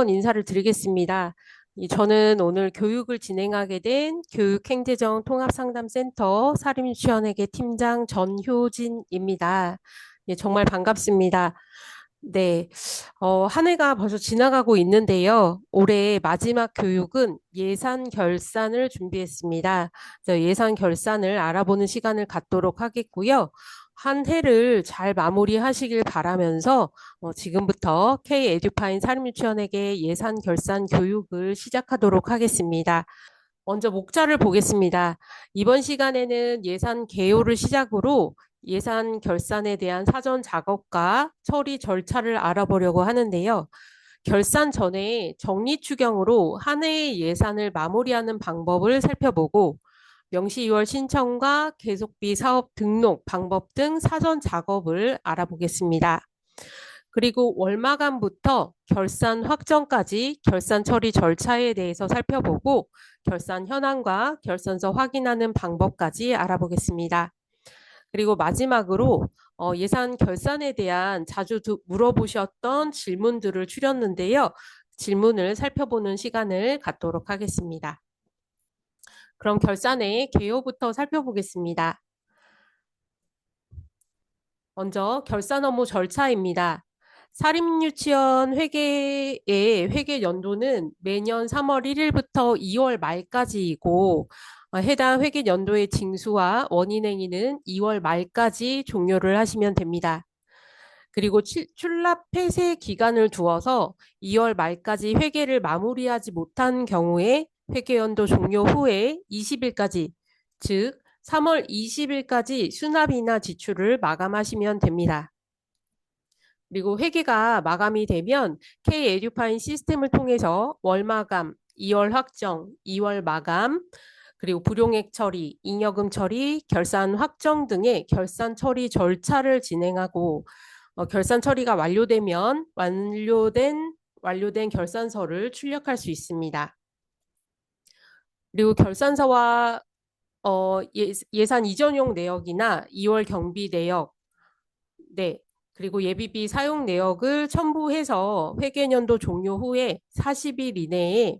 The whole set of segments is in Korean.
인사를 드리겠습니다. 저는 오늘 교육을 진행하게 된 교육행재정 통합상담센터 사립유치원회계 팀장 전효진입니다. 정말 반갑습니다. 네, 한 해가 벌써 지나가고 있는데요. 올해 마지막 교육은 예산 결산을 준비했습니다. 그래서 예산 결산을 알아보는 시간을 갖도록 하겠고요. 한 해를 잘 마무리하시길 바라면서 지금부터 K-에듀파인 사립유치원에게 예산 결산 교육을 시작하도록 하겠습니다. 먼저 목차를 보겠습니다. 이번 시간에는 예산 개요를 시작으로 예산 결산에 대한 사전 작업과 처리 절차를 알아보려고 하는데요. 결산 전에 정리 추경으로 한 해의 예산을 마무리하는 방법을 살펴보고 명시 2월 신청과 계속비 사업 등록 방법 등 사전 작업을 알아보겠습니다. 그리고 월마감부터 결산 확정까지 결산 처리 절차에 대해서 살펴보고 결산 현황과 결산서 확인하는 방법까지 알아보겠습니다. 그리고 마지막으로 예산 결산에 대한 자주 물어보셨던 질문들을 추렸는데요. 질문을 살펴보는 시간을 갖도록 하겠습니다. 그럼 결산의 개요부터 살펴보겠습니다. 먼저 결산 업무 절차입니다. 사립유치원 회계의 회계 연도는 매년 3월 1일부터 2월 말까지이고 해당 회계 연도의 징수와 원인행위는 2월 말까지 종료를 하시면 됩니다. 그리고 출납 폐쇄 기간을 두어서 2월 말까지 회계를 마무리하지 못한 경우에 회계연도 종료 후에 20일까지, 즉 3월 20일까지 수납이나 지출을 마감하시면 됩니다. 그리고 회계가 마감이 되면 K-에듀파인 시스템을 통해서 월마감, 2월 확정, 2월 마감, 그리고 불용액 처리, 잉여금 처리, 결산 확정 등의 결산 처리 절차를 진행하고 결산 처리가 완료되면 완료된 결산서를 출력할 수 있습니다. 그리고 결산서와 예산 이전용 내역이나 2월 경비 내역, 네, 그리고 예비비 사용 내역을 첨부해서 회계연도 종료 후에 40일 이내에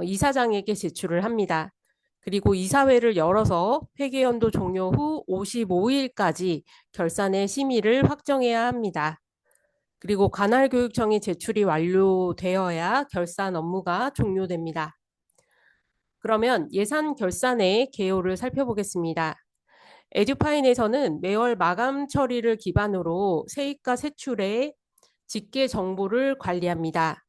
이사장에게 제출을 합니다. 그리고 이사회를 열어서 회계연도 종료 후 55일까지 결산의 심의를 확정해야 합니다. 그리고 관할교육청에 제출이 완료되어야 결산 업무가 종료됩니다. 그러면 예산 결산의 개요를 살펴보겠습니다. 에듀파인에서는 매월 마감 처리를 기반으로 세입과 세출의 직계 정보를 관리합니다.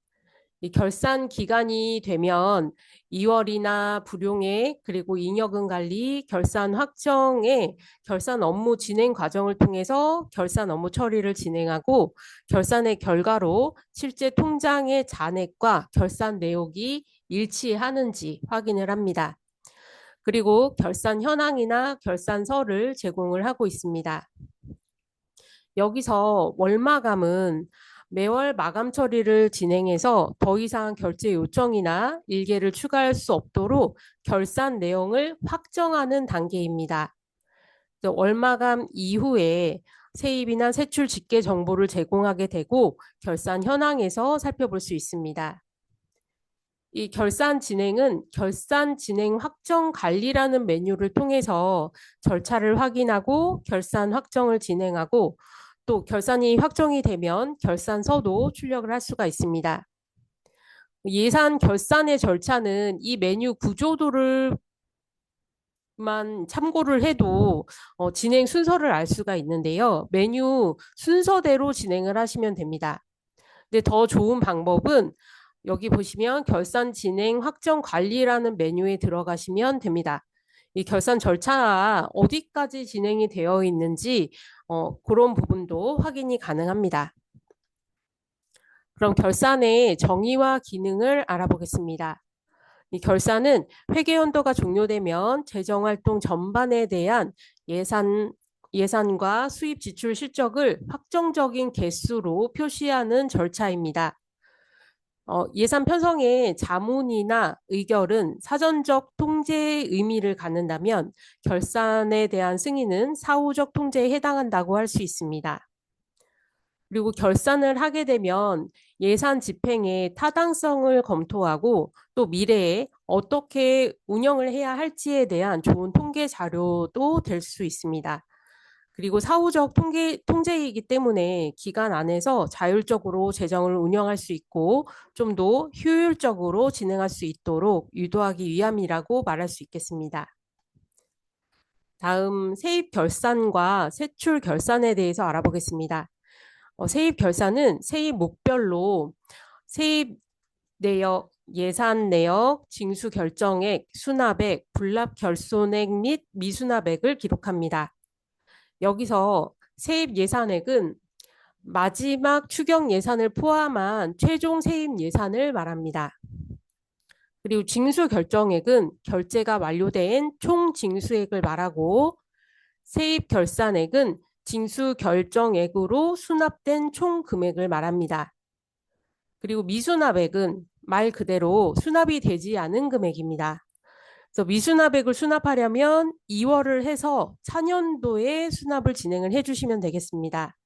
이 결산 기간이 되면 2월이나 불용액 그리고 잉여금 관리, 결산 확정의 결산 업무 진행 과정을 통해서 결산 업무 처리를 진행하고 결산의 결과로 실제 통장의 잔액과 결산 내역이 일치하는지 확인을 합니다. 그리고 결산 현황이나 결산서를 제공을 하고 있습니다. 여기서 월마감은 매월 마감 처리를 진행해서 더 이상 결제 요청이나 일개를 추가할 수 없도록 결산 내용을 확정하는 단계입니다. 월마감 이후에 세입이나 세출 직계 정보를 제공하게 되고 결산 현황에서 살펴볼 수 있습니다. 이 결산 진행은 결산 진행 확정 관리라는 메뉴를 통해서 절차를 확인하고 결산 확정을 진행하고 또 결산이 확정이 되면 결산서도 출력을 할 수가 있습니다. 예산 결산의 절차는 이 메뉴 구조도를 만 참고를 해도 진행 순서를 알 수가 있는데요. 메뉴 순서대로 진행을 하시면 됩니다. 근데 더 좋은 방법은 여기 보시면 결산 진행 확정 관리라는 메뉴에 들어가시면 됩니다. 이 결산 절차가 어디까지 진행이 되어 있는지 그런 부분도 확인이 가능합니다. 그럼 결산의 정의와 기능을 알아보겠습니다. 이 결산은 회계연도가 종료되면 재정활동 전반에 대한 예산과 수입 지출 실적을 확정적인 개수로 표시하는 절차입니다. 예산 편성의 자문이나 의결은 사전적 통제의 의미를 갖는다면 결산에 대한 승인은 사후적 통제에 해당한다고 할 수 있습니다. 그리고 결산을 하게 되면 예산 집행의 타당성을 검토하고 또 미래에 어떻게 운영을 해야 할지에 대한 좋은 통계 자료도 될 수 있습니다. 그리고 사후적 통제이기 때문에 기간 안에서 자율적으로 재정을 운영할 수 있고 좀 더 효율적으로 진행할 수 있도록 유도하기 위함이라고 말할 수 있겠습니다. 다음 세입 결산과 세출 결산에 대해서 알아보겠습니다. 세입 결산은 세입 목별로 세입 내역, 예산 내역, 징수 결정액, 수납액, 불납 결손액 및 미수납액을 기록합니다. 여기서 세입 예산액은 마지막 추경 예산을 포함한 최종 세입 예산을 말합니다. 그리고 징수 결정액은 결제가 완료된 총 징수액을 말하고 세입 결산액은 징수 결정액으로 수납된 총 금액을 말합니다. 그리고 미수납액은 말 그대로 수납이 되지 않은 금액입니다. 그래서 미수납액을 수납하려면 2월을 해서 차년도에 수납을 진행을 해주시면 되겠습니다.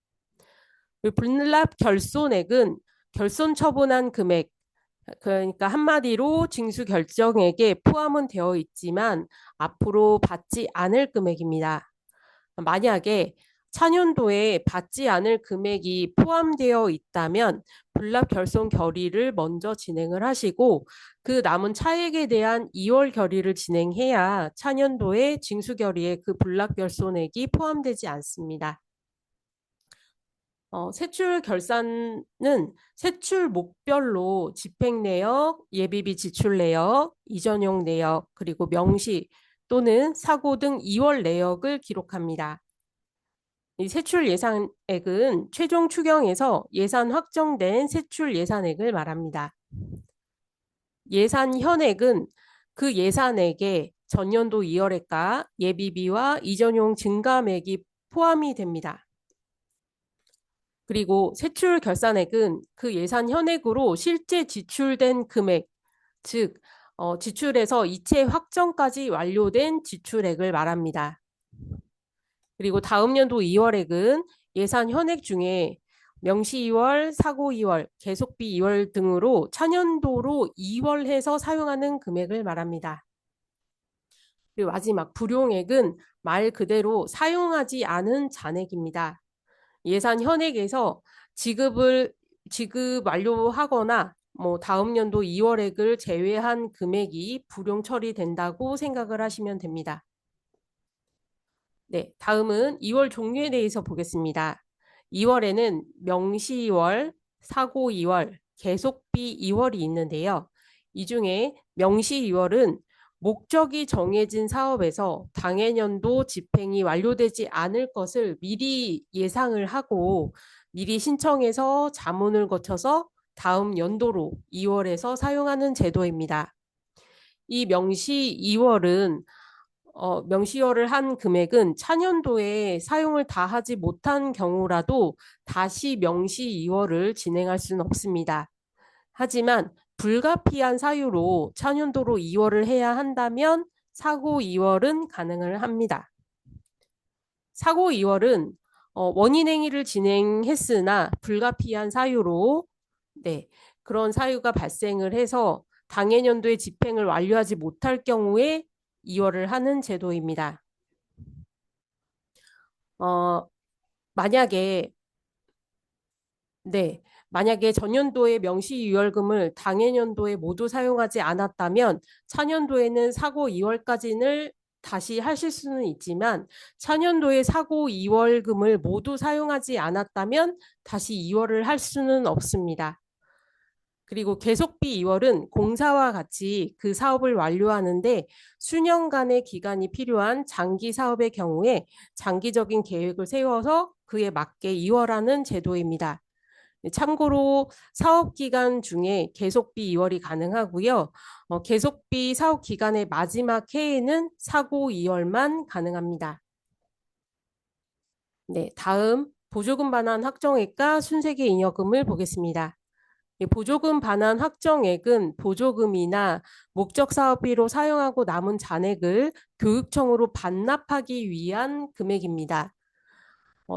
불납 결손액은 결손 처분한 금액, 그러니까 한마디로 징수 결정액에 포함은 되어 있지만 앞으로 받지 않을 금액입니다. 만약에 차년도에 받지 않을 금액이 포함되어 있다면 불납 결손 결의를 먼저 진행을 하시고 그 남은 차액에 대한 2월 결의를 진행해야 차년도에 징수 결의에 그 불납 결손액이 포함되지 않습니다. 세출 결산은 세출 목별로 집행 내역, 예비비 지출 내역, 이전용 내역, 그리고 명시 또는 사고 등 2월 내역을 기록합니다. 이 세출 예산액은 최종 추경에서 예산 확정된 세출 예산액을 말합니다. 예산 현액은 그 예산액에 전년도 2월액과 예비비와 이전용 증감액이 포함이 됩니다. 그리고 세출 결산액은 그 예산 현액으로 실제 지출된 금액, 즉 지출에서 이체 확정까지 완료된 지출액을 말합니다. 그리고 다음 연도 2월액은 예산 현액 중에 명시 2월, 사고 2월, 계속비 2월 등으로 차년도로 2월해서 사용하는 금액을 말합니다. 그리고 마지막 불용액은 말 그대로 사용하지 않은 잔액입니다. 예산 현액에서 지급 완료하거나 다음 연도 2월액을 제외한 금액이 불용 처리된다고 생각을 하시면 됩니다. 네, 다음은 2월 종류에 대해서 보겠습니다. 2월에는 명시 2월, 사고 2월, 계속비 2월이 있는데요. 이 중에 명시 2월은 목적이 정해진 사업에서 당해년도 집행이 완료되지 않을 것을 미리 예상을 하고 미리 신청해서 자문을 거쳐서 다음 연도로 2월에서 사용하는 제도입니다. 이 명시 2월은 명시효를 한 금액은 차년도에 사용을 다 하지 못한 경우라도 다시 명시 2월을 진행할 수는 없습니다. 하지만 불가피한 사유로 차년도로 2월을 해야 한다면 사고 2월은 가능을 합니다. 사고 2월은 원인 행위를 진행했으나 불가피한 사유로 그런 사유가 발생을 해서 당해년도에 집행을 완료하지 못할 경우에 2월을 하는 제도입니다. 만약에 만약에 전년도에 명시 유월금을 당해년도에 모두 사용하지 않았다면 차년도에는 사고 2월까지는 다시 하실 수는 있지만 차년도에 사고 2월금을 모두 사용하지 않았다면 다시 2월을 할 수는 없습니다. 그리고 계속비 2월은 공사와 같이 그 사업을 완료하는데 수년간의 기간이 필요한 장기 사업의 경우에 장기적인 계획을 세워서 그에 맞게 2월하는 제도입니다. 참고로 사업 기간 중에 계속비 2월이 가능하고요. 계속비 사업 기간의 마지막 해에는 사고 2월만 가능합니다. 네, 다음 보조금 반환 확정액과 순세계 잉여금을 보겠습니다. 보조금 반환 확정액은 보조금이나 목적 사업비로 사용하고 남은 잔액을 교육청으로 반납하기 위한 금액입니다.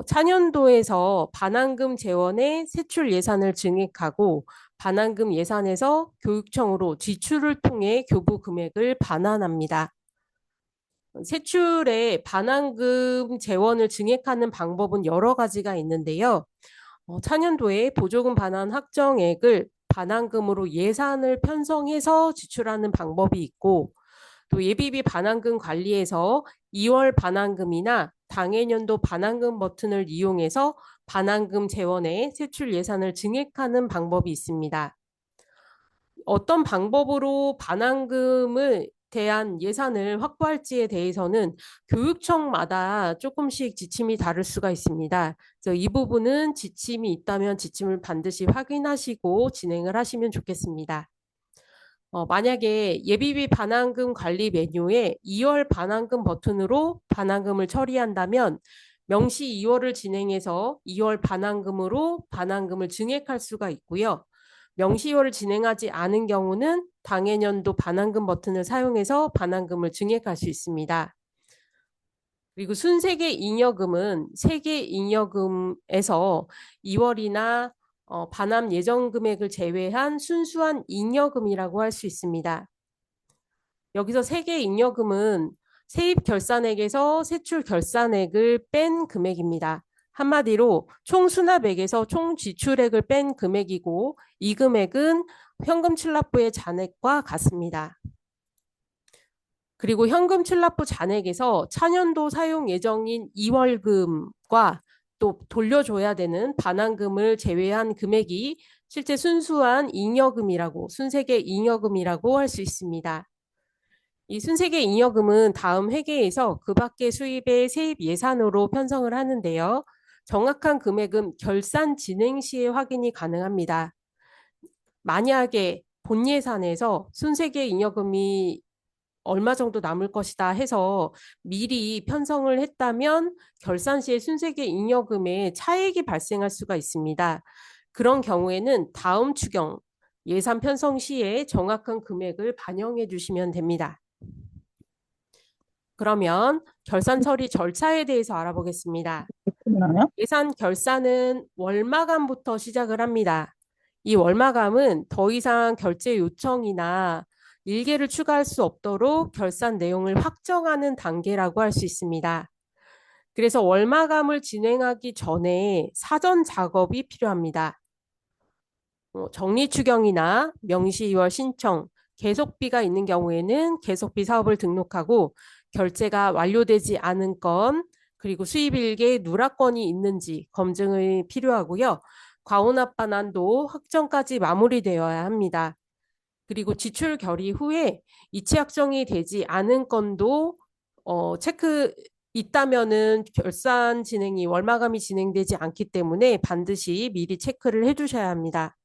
차년도에서 반환금 재원의 세출 예산을 증액하고 반환금 예산에서 교육청으로 지출을 통해 교부 금액을 반환합니다. 세출의 반환금 재원을 증액하는 방법은 여러 가지가 있는데요. 차년도에 보조금 반환 확정액을 반환금으로 예산을 편성해서 지출하는 방법이 있고, 또 예비비 반환금 관리에서 2월 반환금이나 당해년도 반환금 버튼을 이용해서 반환금 재원의 세출 예산을 증액하는 방법이 있습니다. 어떤 방법으로 반환금을 대한 예산을 확보할지에 대해서는 교육청마다 조금씩 지침이 다를 수가 있습니다. 그래서 이 부분은 지침이 있다면 지침을 반드시 확인하시고 진행을 하시면 좋겠습니다. 만약에 예비비 반환금 관리 메뉴에 2월 반환금 버튼으로 반환금을 처리한다면 명시 2월을 진행해서 2월 반환금으로 반환금을 증액할 수가 있고요. 명시효를 진행하지 않은 경우는 당해년도 반환금 버튼을 사용해서 반환금을 증액할 수 있습니다. 그리고 순세계 잉여금은 세계 잉여금에서 2월이나 반환 예정 금액을 제외한 순수한 잉여금이라고 할 수 있습니다. 여기서 세계 잉여금은 세입 결산액에서 세출 결산액을 뺀 금액입니다. 한마디로 총 수납액에서 총 지출액을 뺀 금액이고 이 금액은 현금 출납부의 잔액과 같습니다. 그리고 현금 출납부 잔액에서 차년도 사용 예정인 2월금과 또 돌려줘야 되는 반환금을 제외한 금액이 실제 순수한 잉여금이라고 순세계 잉여금이라고 할 수 있습니다. 이 순세계 잉여금은 다음 회계에서 그 밖의 수입의 세입 예산으로 편성을 하는데요. 정확한 금액은 결산 진행 시에 확인이 가능합니다. 만약에 본 예산에서 순세계 잉여금이 얼마 정도 남을 것이다 해서 미리 편성을 했다면 결산 시에 순세계 잉여금에 차액이 발생할 수가 있습니다. 그런 경우에는 다음 추경 예산 편성 시에 정확한 금액을 반영해 주시면 됩니다. 그러면 결산 처리 절차에 대해서 알아보겠습니다. 예산 결산은 월마감부터 시작을 합니다. 이 월마감은 더 이상 결제 요청이나 일개를 추가할 수 없도록 결산 내용을 확정하는 단계라고 할 수 있습니다. 그래서 월마감을 진행하기 전에 사전 작업이 필요합니다. 정리추경이나 명시이월 신청, 계속비가 있는 경우에는 계속비 사업을 등록하고 결제가 완료되지 않은 건 그리고 수입일계 누락건이 있는지 검증이 필요하고요. 과오납반환도 확정까지 마무리되어야 합니다. 그리고 지출 결의 후에 이체 확정이 되지 않은 건도 체크 있다면은 결산 진행이 월마감이 진행되지 않기 때문에 반드시 미리 체크를 해두셔야 합니다.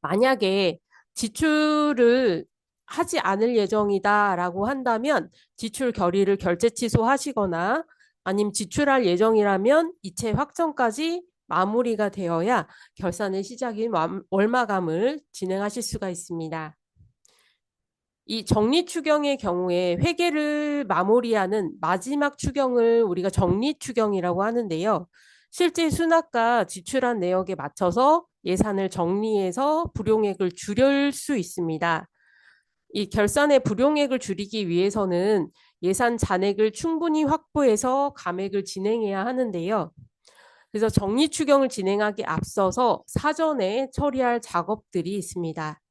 만약에 지출을 하지 않을 예정이다라고 한다면 지출 결의를 결제 취소하시거나 아니면 지출할 예정이라면 이체 확정까지 마무리가 되어야 결산의 시작인 월마감을 진행하실 수가 있습니다. 이 정리추경의 경우에 회계를 마무리하는 마지막 추경을 우리가 정리추경이라고 하는데요. 실제 수납과 지출한 내역에 맞춰서 예산을 정리해서 불용액을 줄일 수 있습니다. 이 결산의 불용액을 줄이기 위해서는 예산 잔액을 충분히 확보해서 감액을 진행해야 하는데요. 그래서 정리추경을 진행하기 앞서서 사전에 처리할 작업들이 있습니다.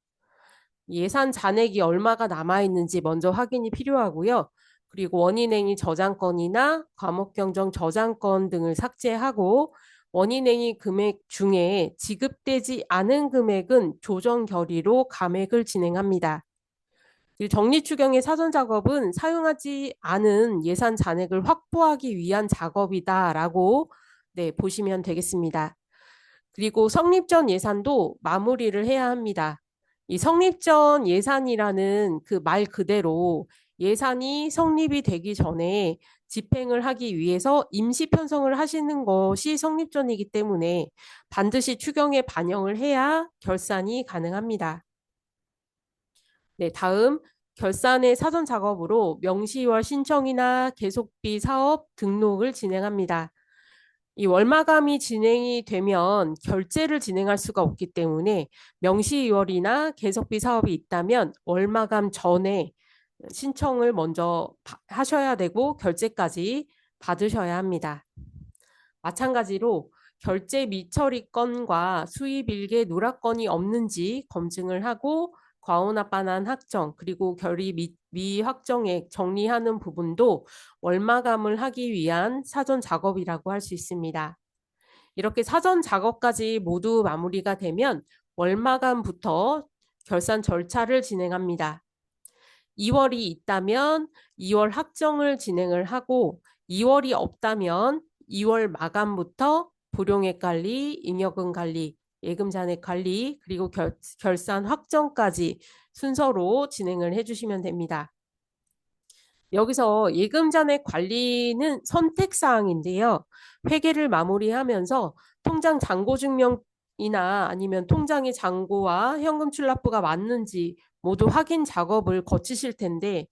예산 잔액이 얼마가 남아있는지 먼저 확인이 필요하고요. 그리고 원인행위 저장건이나 과목경정 저장건 등을 삭제하고 원인행위 금액 중에 지급되지 않은 금액은 조정 결의로 감액을 진행합니다. 정리추경의 사전 작업은 사용하지 않은 예산 잔액을 확보하기 위한 작업이다라고 보시면 되겠습니다. 그리고 성립전 예산도 마무리를 해야 합니다. 이 성립전 예산이라는 그 말 그대로 예산이 성립이 되기 전에 집행을 하기 위해서 임시 편성을 하시는 것이 성립전이기 때문에 반드시 추경에 반영을 해야 결산이 가능합니다. 다음 결산의 사전 작업으로 명시월 신청이나 계속비 사업 등록을 진행합니다. 이 월마감이 진행이 되면 결제를 진행할 수가 없기 때문에 명시이월이나 개석비 사업이 있다면 월마감 전에 신청을 먼저 하셔야 되고 결제까지 받으셔야 합니다. 마찬가지로 결제 미처리 건과 수입 일개 누락건이 없는지 검증을 하고 과오납반환 확정 그리고 결의 미확정액 정리하는 부분도 월마감을 하기 위한 사전 작업이라고 할 수 있습니다. 이렇게 사전 작업까지 모두 마무리가 되면 월마감부터 결산 절차를 진행합니다. 2월이 있다면 2월 확정을 진행을 하고 2월이 없다면 2월 마감부터 불용액 관리, 잉여금 관리, 예금 잔액 관리, 그리고 결산 확정까지 순서로 진행을 해주시면 됩니다. 여기서 예금 잔액 관리는 선택 사항인데요. 회계를 마무리하면서 통장 잔고 증명이나 아니면 통장의 잔고와 현금 출납부가 맞는지 모두 확인 작업을 거치실 텐데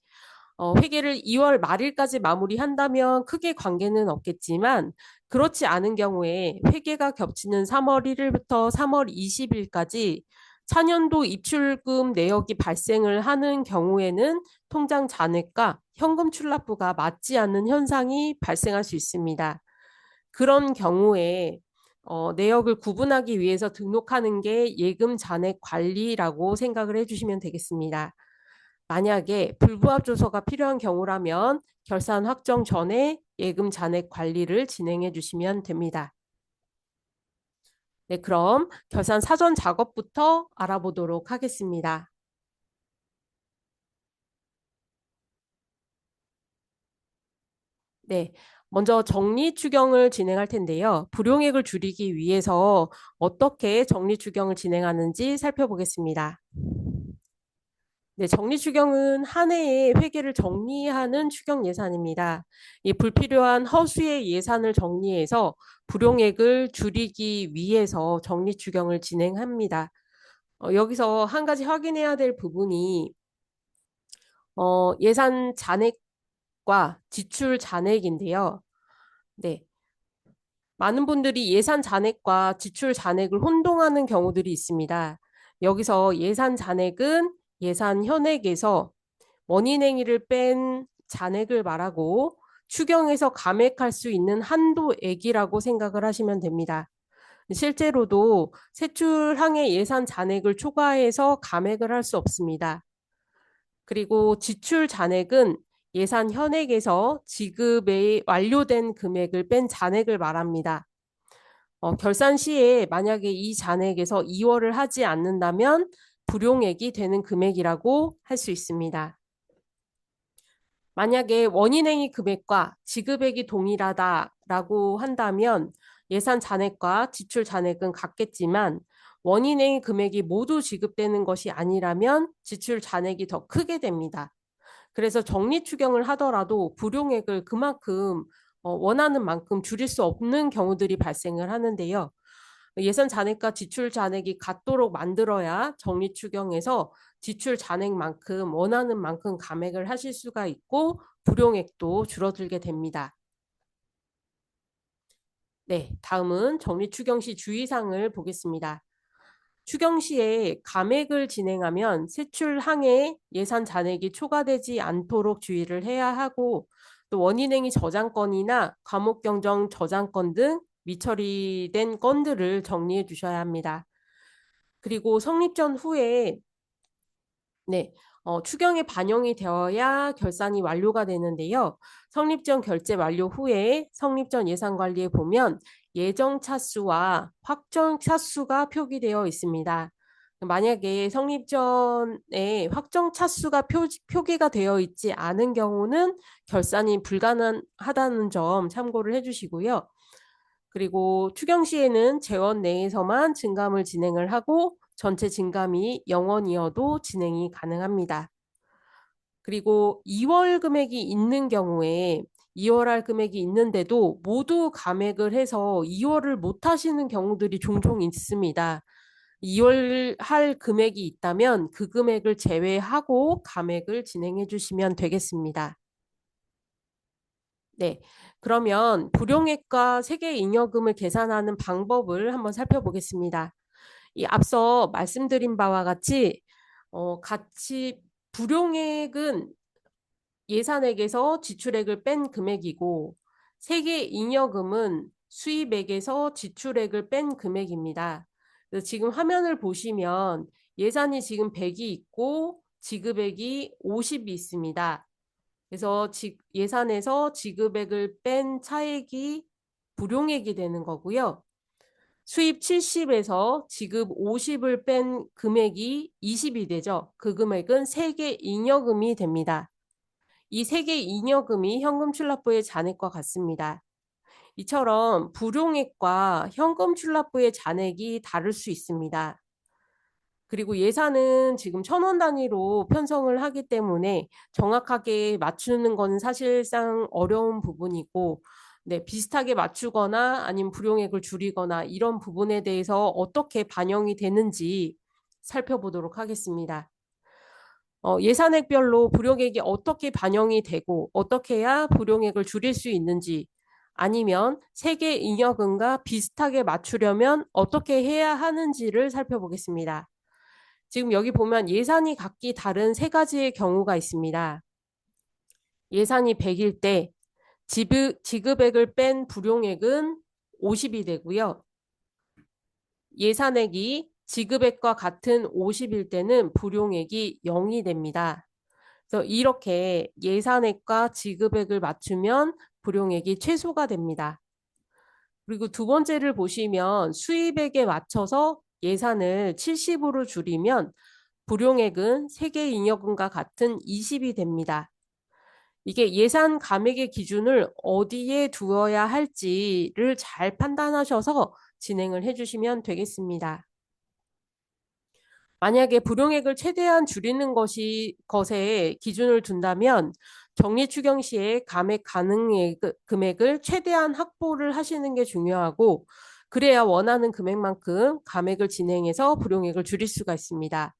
회계를 2월 말일까지 마무리한다면 크게 관계는 없겠지만 그렇지 않은 경우에 회계가 겹치는 3월 1일부터 3월 20일까지 차년도 입출금 내역이 발생을 하는 경우에는 통장 잔액과 현금 출납부가 맞지 않는 현상이 발생할 수 있습니다. 그런 경우에 내역을 구분하기 위해서 등록하는 게 예금 잔액 관리라고 생각을 해주시면 되겠습니다. 만약에 불부합 조서가 필요한 경우라면 결산 확정 전에 예금 잔액 관리를 진행해 주시면 됩니다. 네, 그럼 결산 사전 작업부터 알아보도록 하겠습니다. 네, 먼저 정리 추경을 진행할 텐데요. 불용액을 줄이기 위해서 어떻게 정리 추경을 진행하는지 살펴보겠습니다. 네, 정리 추경은 한 해의 회계를 정리하는 추경 예산입니다. 이 불필요한 허수의 예산을 정리해서 불용액을 줄이기 위해서 정리 추경을 진행합니다. 여기서 한 가지 확인해야 될 부분이 예산 잔액과 지출 잔액인데요. 네, 많은 분들이 예산 잔액과 지출 잔액을 혼동하는 경우들이 있습니다. 여기서 예산 잔액은 예산 현액에서 원인행위를 뺀 잔액을 말하고 추경에서 감액할 수 있는 한도액이라고 생각을 하시면 됩니다. 실제로도 세출항의 예산 잔액을 초과해서 감액을 할 수 없습니다. 그리고 지출 잔액은 예산 현액에서 지급에 완료된 금액을 뺀 잔액을 말합니다. 결산 시에 만약에 이 잔액에서 이월을 하지 않는다면 불용액이 되는 금액이라고 할 수 있습니다. 만약에 원인행위 금액과 지급액이 동일하다라고 한다면 예산 잔액과 지출 잔액은 같겠지만 원인행위 금액이 모두 지급되는 것이 아니라면 지출 잔액이 더 크게 됩니다. 그래서 정리 추경을 하더라도 불용액을 그만큼 원하는 만큼 줄일 수 없는 경우들이 발생을 하는데요. 예산 잔액과 지출 잔액이 같도록 만들어야 정리 추경에서 지출 잔액만큼 원하는 만큼 감액을 하실 수가 있고 불용액도 줄어들게 됩니다. 네, 다음은 정리 추경 시 주의사항을 보겠습니다. 추경 시에 감액을 진행하면 세출 항에 예산 잔액이 초과되지 않도록 주의를 해야 하고 또 원인행위 저장건이나 과목경정 저장건 등 미처리된 건들을 정리해 주셔야 합니다. 그리고 성립 후에 네, 추경에 반영이 되어야 결산이 완료가 되는데요. 성립 전 결제 완료 후에 성립 전 예산 관리에 보면 예정 차수와 확정 차수가 표기되어 있습니다. 만약에 성립 전에 확정 차수가 표기가 되어 있지 않은 경우는 결산이 불가능하다는 점 참고를 해주시고요. 그리고 추경 시에는 재원 내에서만 증감을 진행을 하고 전체 증감이 0원이어도 진행이 가능합니다. 그리고 2월 금액이 있는 경우에 2월 할 금액이 있는데도 모두 감액을 해서 2월을 못 하시는 경우들이 종종 있습니다. 2월 할 금액이 있다면 그 금액을 제외하고 감액을 진행해 주시면 되겠습니다. 네. 그러면 불용액과 세계잉여금을 계산하는 방법을 한번 살펴보겠습니다. 이 앞서 말씀드린 바와 같이 같이 불용액은 예산액에서 지출액을 뺀 금액이고 세계잉여금은 수입액에서 지출액을 뺀 금액입니다. 그래서 지금 화면을 보시면 예산이 지금 100이 있고 지급액이 50이 있습니다. 그래서 예산에서 지급액을 뺀 차액이 불용액이 되는 거고요. 수입 70에서 지급 50을 뺀 금액이 20이 되죠. 그 금액은 세계잉여금이 됩니다. 이 세계잉여금이 현금출납부의 잔액과 같습니다. 이처럼 불용액과 현금출납부의 잔액이 다를 수 있습니다. 그리고 예산은 지금 1,000원 단위로 편성을 하기 때문에 정확하게 맞추는 건 사실상 어려운 부분이고, 네, 비슷하게 맞추거나 아니면 불용액을 줄이거나 이런 부분에 대해서 어떻게 반영이 되는지 살펴보도록 하겠습니다. 예산액별로 불용액이 어떻게 반영이 되고 어떻게 해야 불용액을 줄일 수 있는지 아니면 세계잉여금과 비슷하게 맞추려면 어떻게 해야 하는지를 살펴보겠습니다. 지금 여기 보면 예산이 각기 다른 세 가지의 경우가 있습니다. 예산이 100일 때 지급액을 뺀 불용액은 50이 되고요. 예산액이 지급액과 같은 50일 때는 불용액이 0이 됩니다. 그래서 이렇게 예산액과 지급액을 맞추면 불용액이 최소가 됩니다. 그리고 두 번째를 보시면 수입액에 맞춰서 예산을 70으로 줄이면 불용액은 세계잉여금과 같은 20이 됩니다. 이게 예산 감액의 기준을 어디에 두어야 할지를 잘 판단하셔서 진행을 해주시면 되겠습니다. 만약에 불용액을 최대한 줄이는 것에 기준을 둔다면 정리 추경 시에 감액 가능 금액을 최대한 확보를 하시는 게 중요하고 그래야 원하는 금액만큼 감액을 진행해서 불용액을 줄일 수가 있습니다.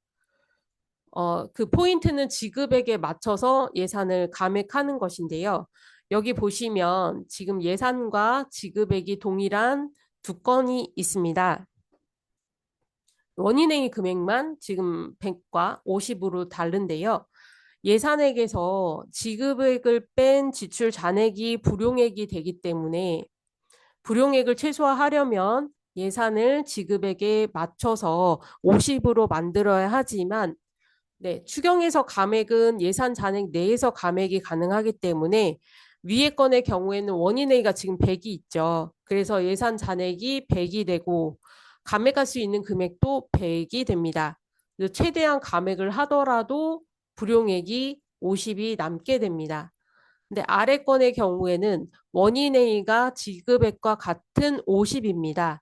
그 포인트는 지급액에 맞춰서 예산을 감액하는 것인데요. 여기 보시면 지금 예산과 지급액이 동일한 두 건이 있습니다. 원인행위 금액만 지금 100과 50으로 다른데요. 예산액에서 지급액을 뺀 지출 잔액이 불용액이 되기 때문에 불용액을 최소화하려면 예산을 지급액에 맞춰서 50으로 만들어야 하지만 네, 추경에서 감액은 예산 잔액 내에서 감액이 가능하기 때문에 위에 건의 경우에는 원인A가 지금 100이 있죠. 그래서 예산 잔액이 100이 되고 감액할 수 있는 금액도 100이 됩니다. 최대한 감액을 하더라도 불용액이 50이 남게 됩니다. 근데 아래 건의 경우에는 원인A가 지급액과 같은 50입니다.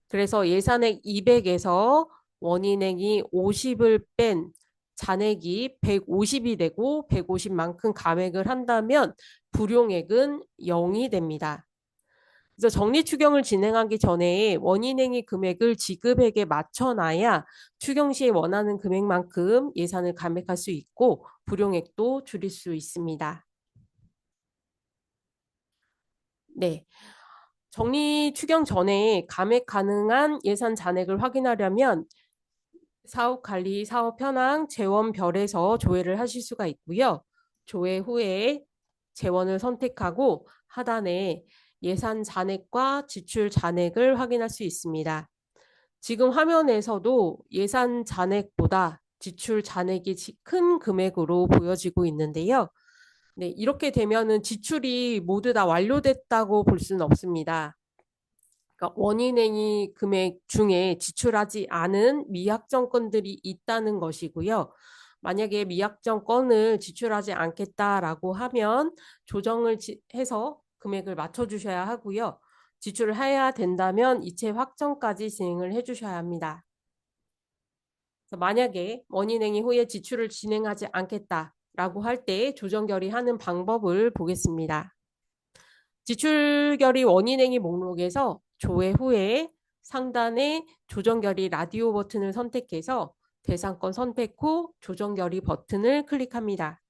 그래서 예산액 200에서 원인액이 50을 뺀 잔액이 150이 되고 150만큼 감액을 한다면 불용액은 0이 됩니다. 그래서 정리 추경을 진행하기 전에 원인행위 금액을 지급액에 맞춰놔야 추경 시에 원하는 금액만큼 예산을 감액할 수 있고 불용액도 줄일 수 있습니다. 네. 정리 추경 전에 감액 가능한 예산 잔액을 확인하려면 사업 관리, 사업 현황, 재원별에서 조회를 하실 수가 있고요. 조회 후에 재원을 선택하고 하단에 예산 잔액과 지출 잔액을 확인할 수 있습니다. 지금 화면에서도 예산 잔액보다 지출 잔액이 큰 금액으로 보여지고 있는데요. 네, 이렇게 되면은 지출이 모두 다 완료됐다고 볼 수는 없습니다. 그러니까 원인행위 금액 중에 지출하지 않은 미확정 건들이 있다는 것이고요. 만약에 미확정 건을 지출하지 않겠다라고 하면 조정을 해서 금액을 맞춰주셔야 하고요. 지출을 해야 된다면 이체 확정까지 진행을 해주셔야 합니다. 만약에 원인행위 후에 지출을 진행하지 않겠다라고 할 때 조정 결의하는 방법을 보겠습니다. 지출 결의 원인행위 목록에서 조회 후에 상단에 조정 결의 라디오 버튼을 선택해서 대상권 선택 후 조정 결의 버튼을 클릭합니다.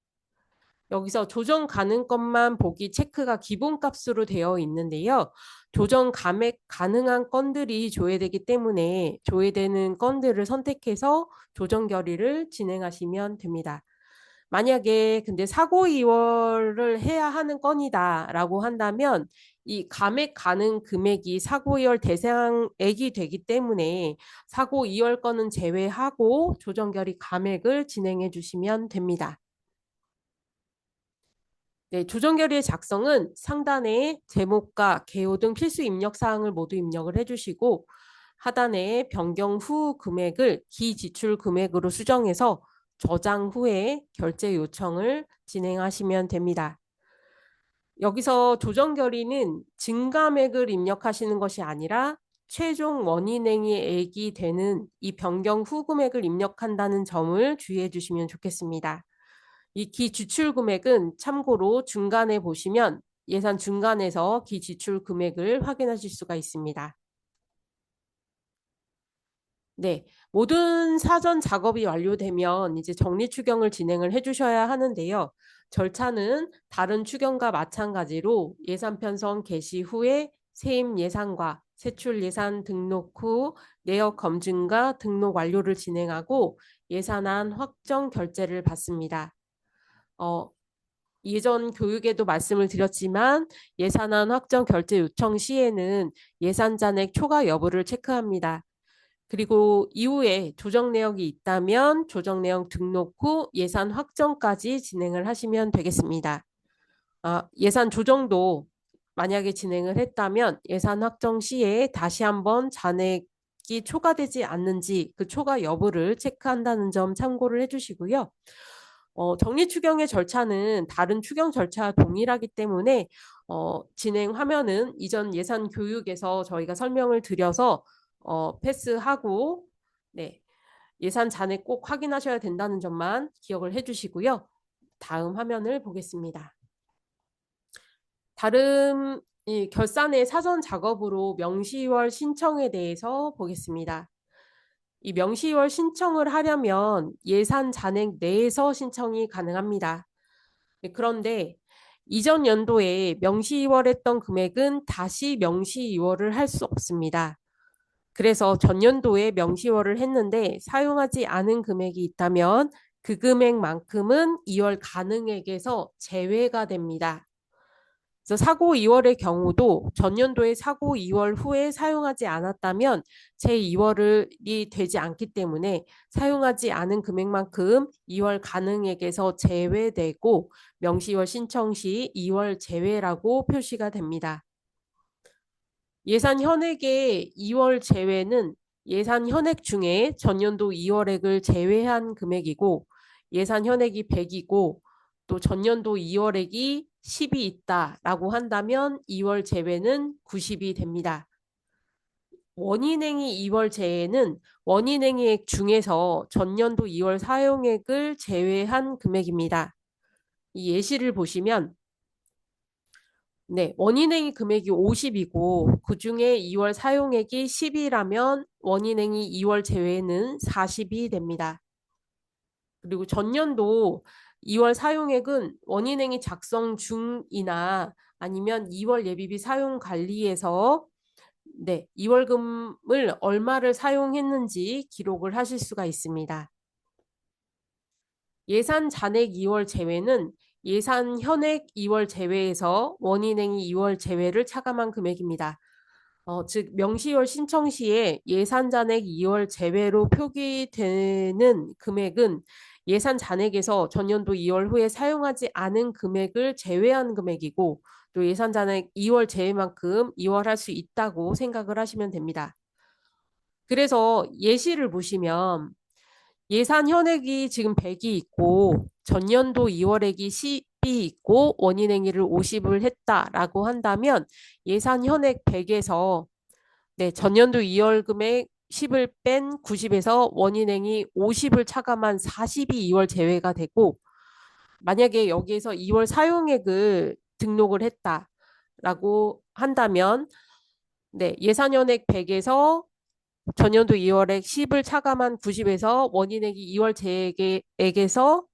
여기서 조정 가능 건만 보기 체크가 기본값으로 되어 있는데요. 조정 감액 가능한 건들이 조회되기 때문에 조회되는 건들을 선택해서 조정 결의를 진행하시면 됩니다. 만약에 근데 사고 이월을 해야 하는 건이다라고 한다면 이 감액 가능 금액이 사고 이월 대상액이 되기 때문에 사고 이월 건은 제외하고 조정 결의 감액을 진행해 주시면 됩니다. 네, 조정결의의 작성은 상단에 제목과 개요 등 필수 입력 사항을 모두 입력을 해주시고 하단에 변경 후 금액을 기지출 금액으로 수정해서 저장 후에 결제 요청을 진행하시면 됩니다. 여기서 조정결의는 증감액을 입력하시는 것이 아니라 최종 원인행위액이 되는 이 변경 후 금액을 입력한다는 점을 주의해 주시면 좋겠습니다. 이 기지출 금액은 참고로 중간에 보시면 예산 중간에서 기지출 금액을 확인하실 수가 있습니다. 네, 모든 사전 작업이 완료되면 이제 정리 추경을 진행을 해주셔야 하는데요. 절차는 다른 추경과 마찬가지로 예산 편성 개시 후에 세입 예산과 세출 예산 등록 후 내역 검증과 등록 완료를 진행하고 예산안 확정 결제를 받습니다. 예전 교육에도 말씀을 드렸지만 예산안 확정 결제 요청 시에는 예산 잔액 초과 여부를 체크합니다. 그리고 이후에 조정 내역이 있다면 조정 내역 등록 후 예산 확정까지 진행을 하시면 되겠습니다. 예산 조정도 만약에 진행을 했다면 예산 확정 시에 다시 한번 잔액이 초과되지 않는지 그 초과 여부를 체크한다는 점 참고를 해주시고요. 정리 추경의 절차는 다른 추경 절차와 동일하기 때문에 진행하면은 이전 예산 교육에서 저희가 설명을 드려서 패스하고 네, 예산 잔액 꼭 확인하셔야 된다는 점만 기억을 해주시고요. 다음 화면을 보겠습니다. 다른 이 결산의 사전 작업으로 명시월 신청에 대해서 보겠습니다. 이 명시월 신청을 하려면 예산 잔액 내에서 신청이 가능합니다. 네, 그런데 이전 연도에 명시이월했던 금액은 다시 명시이월을 할 수 없습니다. 그래서 전년도에 명시이월을 했는데 사용하지 않은 금액이 있다면 그 금액만큼은 2월 가능액에서 제외가 됩니다. 그래서 사고 2월의 경우도 전년도에 사고 2월 후에 사용하지 않았다면 제2월이 되지 않기 때문에 사용하지 않은 금액만큼 2월 가능액에서 제외되고 명시월 신청 시 2월 제외라고 표시가 됩니다. 예산 현액의 2월 제외는 예산 현액 중에 전년도 2월액을 제외한 금액이고 예산 현액이 100이고 또 전년도 2월액이 10이 있다라고 한다면 2월 제외는 90이 됩니다. 원인행위 2월 제외는 원인행위액 중에서 전년도 2월 사용액을 제외한 금액입니다. 이 예시를 보시면 네, 원인행위 금액이 50이고 그중에 2월 사용액이 10이라면 원인행위 2월 제외는 40이 됩니다. 그리고 전년도 2월 사용액은 원인행위 작성 중이나 아니면 2월 예비비 사용 관리에서 네, 2월금을 얼마를 사용했는지 기록을 하실 수가 있습니다. 예산 잔액 2월 제외는 예산 현액 2월 제외에서 원인행위 2월 제외를 차감한 금액입니다. 즉 명시월 신청 시에 예산 잔액 2월 제외로 표기되는 금액은 예산 잔액에서 전년도 2월 후에 사용하지 않은 금액을 제외한 금액이고 또 예산 잔액 2월 제외만큼 2월 할 수 있다고 생각을 하시면 됩니다. 그래서 예시를 보시면 예산 현액이 지금 100이 있고 전년도 2월액이 10이 있고 원인행위를 50을 했다라고 한다면 예산 현액 100에서 네, 전년도 2월 금액 10을 뺀 90에서 원인행위 50을 차감한 40이 2월 제외가 되고 만약에 여기에서 2월 사용액을 등록을 했다라고 한다면 네, 예산 현액 100에서 전년도 2월액 10을 차감한 90에서 원인액이 2월 제액에서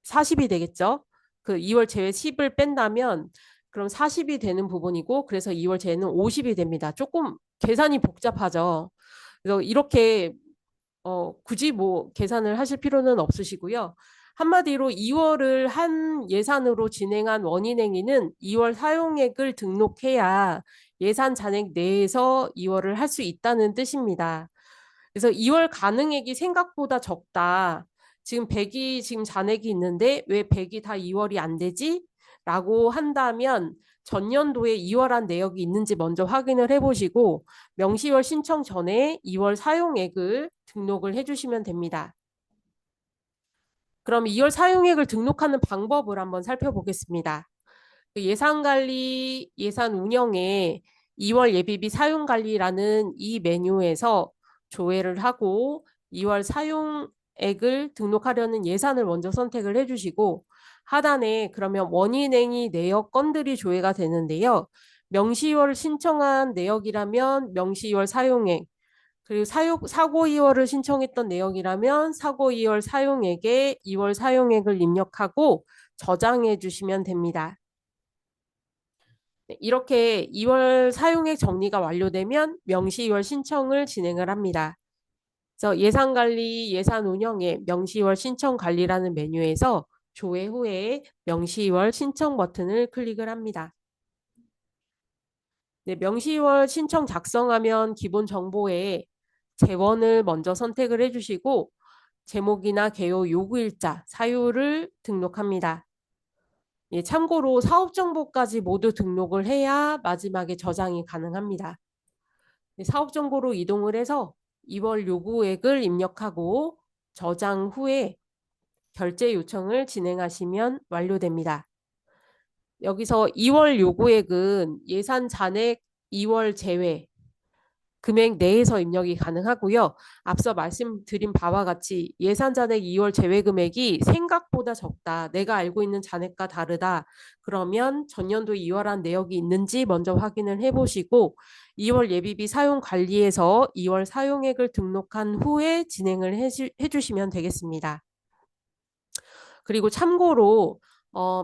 40이 되겠죠. 그 2월 제외 10을 뺀다면 그럼 40이 되는 부분이고 그래서 2월 제외는 50이 됩니다. 조금 계산이 복잡하죠. 그래서 이렇게 굳이 뭐 계산을 하실 필요는 없으시고요. 한마디로 2월을 한 예산으로 진행한 원인행위는 2월 사용액을 등록해야 예산 잔액 내에서 2월을 할 수 있다는 뜻입니다. 그래서 2월 가능액이 생각보다 적다. 지금 100이 지금 잔액이 있는데 왜 100이 다 2월이 안 되지? 라고 한다면 전년도에 2월 한 내역이 있는지 먼저 확인을 해보시고 명시월 신청 전에 2월 사용액을 등록을 해주시면 됩니다. 그럼 2월 사용액을 등록하는 방법을 한번 살펴보겠습니다. 그 예산관리, 예산운영에 2월 예비비 사용관리라는 이 메뉴에서 조회를 하고 2월 사용액을 등록하려는 예산을 먼저 선택을 해주시고 하단에 그러면 원인행위 내역 건들이 조회가 되는데요. 명시월 신청한 내역이라면 명시월 사용액, 그리고 사고 2월을 신청했던 내역이라면 사고 2월 사용액에 2월 사용액을 입력하고 저장해 주시면 됩니다. 네, 이렇게 2월 사용액 정리가 완료되면 명시 2월 신청을 진행을 합니다. 그래서 예산관리, 예산운영에 명시 2월 신청 관리라는 메뉴에서 조회 후에 명시 2월 신청 버튼을 클릭을 합니다. 네, 명시 2월 신청 작성하면 기본 정보에 재원을 먼저 선택을 해주시고 제목이나 개요 요구일자, 사유를 등록합니다. 예, 참고로 사업정보까지 모두 등록을 해야 마지막에 저장이 가능합니다. 네, 사업정보로 이동을 해서 2월 요구액을 입력하고 저장 후에 결제 요청을 진행하시면 완료됩니다. 여기서 2월 요구액은 예산 잔액 2월 제외 금액 내에서 입력이 가능하고요. 앞서 말씀드린 바와 같이 예산 잔액 2월 제외 금액이 생각보다 적다. 내가 알고 있는 잔액과 다르다. 그러면 전년도 2월 한 내역이 있는지 먼저 확인을 해보시고 2월 예비비 사용 관리에서 2월 사용액을 등록한 후에 진행을 해주시면 되겠습니다. 그리고 참고로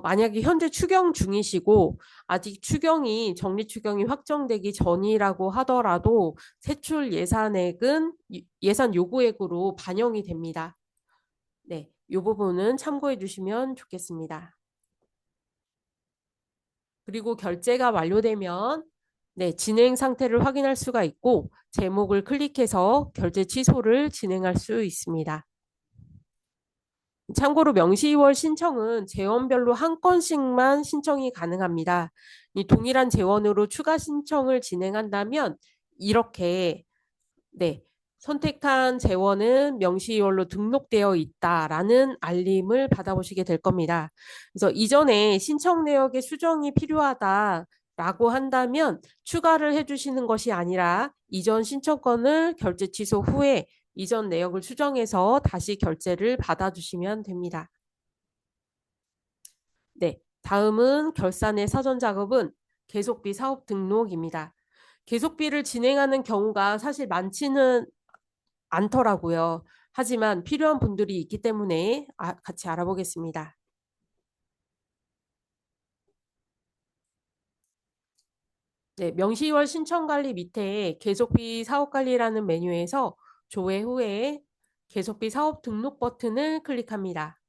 만약에 현재 추경 중이시고 아직 정리 추경이 확정되기 전이라고 하더라도 세출 예산액은 예산 요구액으로 반영이 됩니다. 네, 이 부분은 참고해 주시면 좋겠습니다. 그리고 결제가 완료되면 네, 진행 상태를 확인할 수가 있고 제목을 클릭해서 결제 취소를 진행할 수 있습니다. 참고로 명시 2월 신청은 재원별로 한 건씩만 신청이 가능합니다. 이 동일한 재원으로 추가 신청을 진행한다면 이렇게 네, 선택한 재원은 명시 2월로 등록되어 있다라는 알림을 받아보시게 될 겁니다. 그래서 이전에 신청 내역의 수정이 필요하다라고 한다면 추가를 해주시는 것이 아니라 이전 신청건을 결제 취소 후에 이전 내역을 수정해서 다시 결제를 받아주시면 됩니다. 네, 다음은 결산의 사전 작업은 계속비 사업 등록입니다. 계속비를 진행하는 경우가 사실 많지는 않더라고요. 하지만 필요한 분들이 있기 때문에 같이 알아보겠습니다. 네, 명시월 신청관리 밑에 계속비 사업관리라는 메뉴에서 조회 후에 계속비 사업 등록 버튼을 클릭합니다.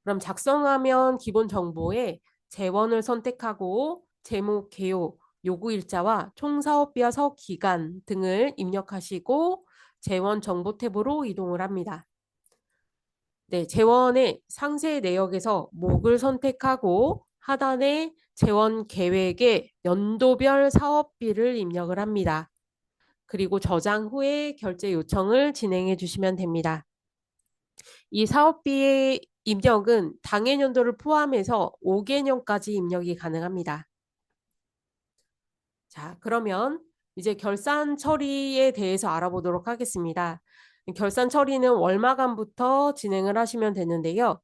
그럼 작성하면 기본 정보에 재원을 선택하고 제목, 개요, 요구일자와 총사업비와 사업기간 등을 입력하시고 재원 정보 탭으로 이동을 합니다. 네, 재원의 상세 내역에서 목을 선택하고 하단에 재원 계획에 연도별 사업비를 입력을 합니다. 그리고 저장 후에 결제 요청을 진행해 주시면 됩니다. 이 사업비의 입력은 당해년도를 포함해서 5개년까지 입력이 가능합니다. 자, 그러면 이제 결산 처리에 대해서 알아보도록 하겠습니다. 결산 처리는 월마감부터 진행을 하시면 되는데요.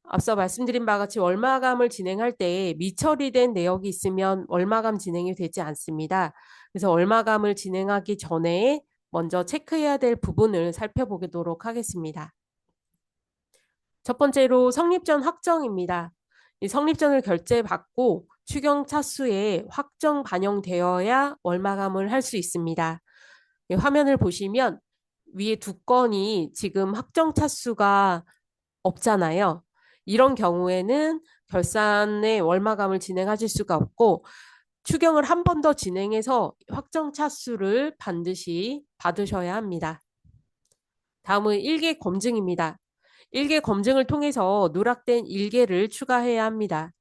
앞서 말씀드린 바와 같이 월마감을 진행할 때 미처리된 내역이 있으면 월마감 진행이 되지 않습니다. 그래서 월마감을 진행하기 전에 먼저 체크해야 될 부분을 살펴보도록 하겠습니다. 첫 번째로 성립전 확정입니다. 이 성립전을 결제받고 추경 차수에 확정 반영되어야 월마감을 할 수 있습니다. 이 화면을 보시면 위에 두 건이 지금 확정 차수가 없잖아요. 이런 경우에는 결산의 월마감을 진행하실 수가 없고 추경을 한 번 더 진행해서 확정 차수를 반드시 받으셔야 합니다. 다음은 일개 검증입니다. 일개 검증을 통해서 누락된 일개를 추가해야 합니다.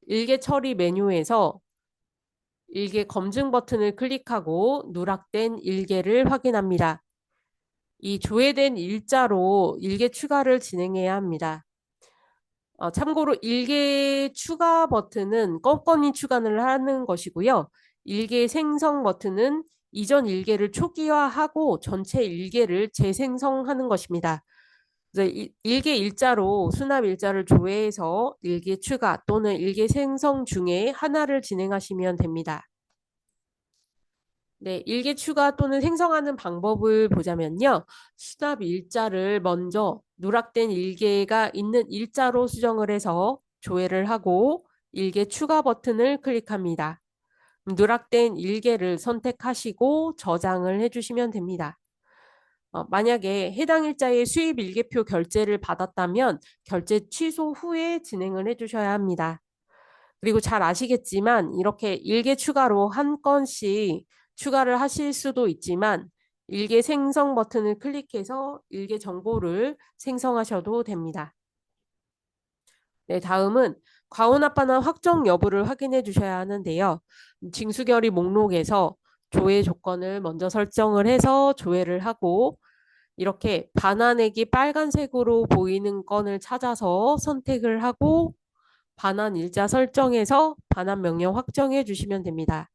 일개 처리 메뉴에서 일개 검증 버튼을 클릭하고 누락된 일개를 확인합니다. 이 조회된 일자로 일개 추가를 진행해야 합니다. 참고로 일개 추가 버튼은 건건히 추가를 하는 것이고요. 일개 생성 버튼은 이전 일개를 초기화하고 전체 일개를 재생성하는 것입니다. 그래서 일개 일자로 수납 일자를 조회해서 일개 추가 또는 일개 생성 중에 하나를 진행하시면 됩니다. 네, 일개 추가 또는 생성하는 방법을 보자면요. 수납 일자를 먼저 누락된 일개가 있는 일자로 수정을 해서 조회를 하고 일개 추가 버튼을 클릭합니다. 누락된 일개를 선택하시고 저장을 해주시면 됩니다. 만약에 해당 일자의 수입 일개표 결제를 받았다면 결제 취소 후에 진행을 해주셔야 합니다. 그리고 잘 아시겠지만 이렇게 일개 추가로 한 건씩 추가를 하실 수도 있지만 일개 생성 버튼을 클릭해서 일개 정보를 생성하셔도 됩니다. 네, 다음은 과온합반환 확정 여부를 확인해 주셔야 하는데요. 징수결의 목록에서 조회 조건을 먼저 설정을 해서 조회를 하고 이렇게 반환액이 빨간색으로 보이는 건을 찾아서 선택을 하고 반환 일자 설정해서 반환 명령 확정해 주시면 됩니다.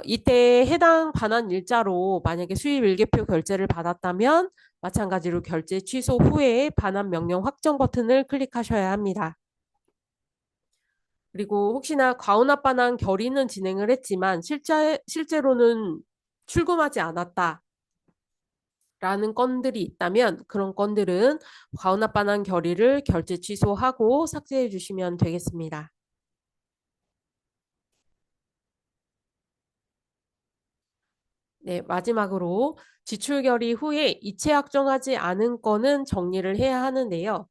이때 해당 반환 일자로 만약에 수입 일개표 결제를 받았다면 마찬가지로 결제 취소 후에 반환 명령 확정 버튼을 클릭하셔야 합니다. 그리고 혹시나 과온합 반환 결의는 진행을 했지만 실제로는 출금하지 않았다. 라는 건들이 있다면 그런 건들은 과온합 반환 결의를 결제 취소하고 삭제해 주시면 되겠습니다. 네, 마지막으로 지출 결의 후에 이체 확정하지 않은 건은 정리를 해야 하는데요.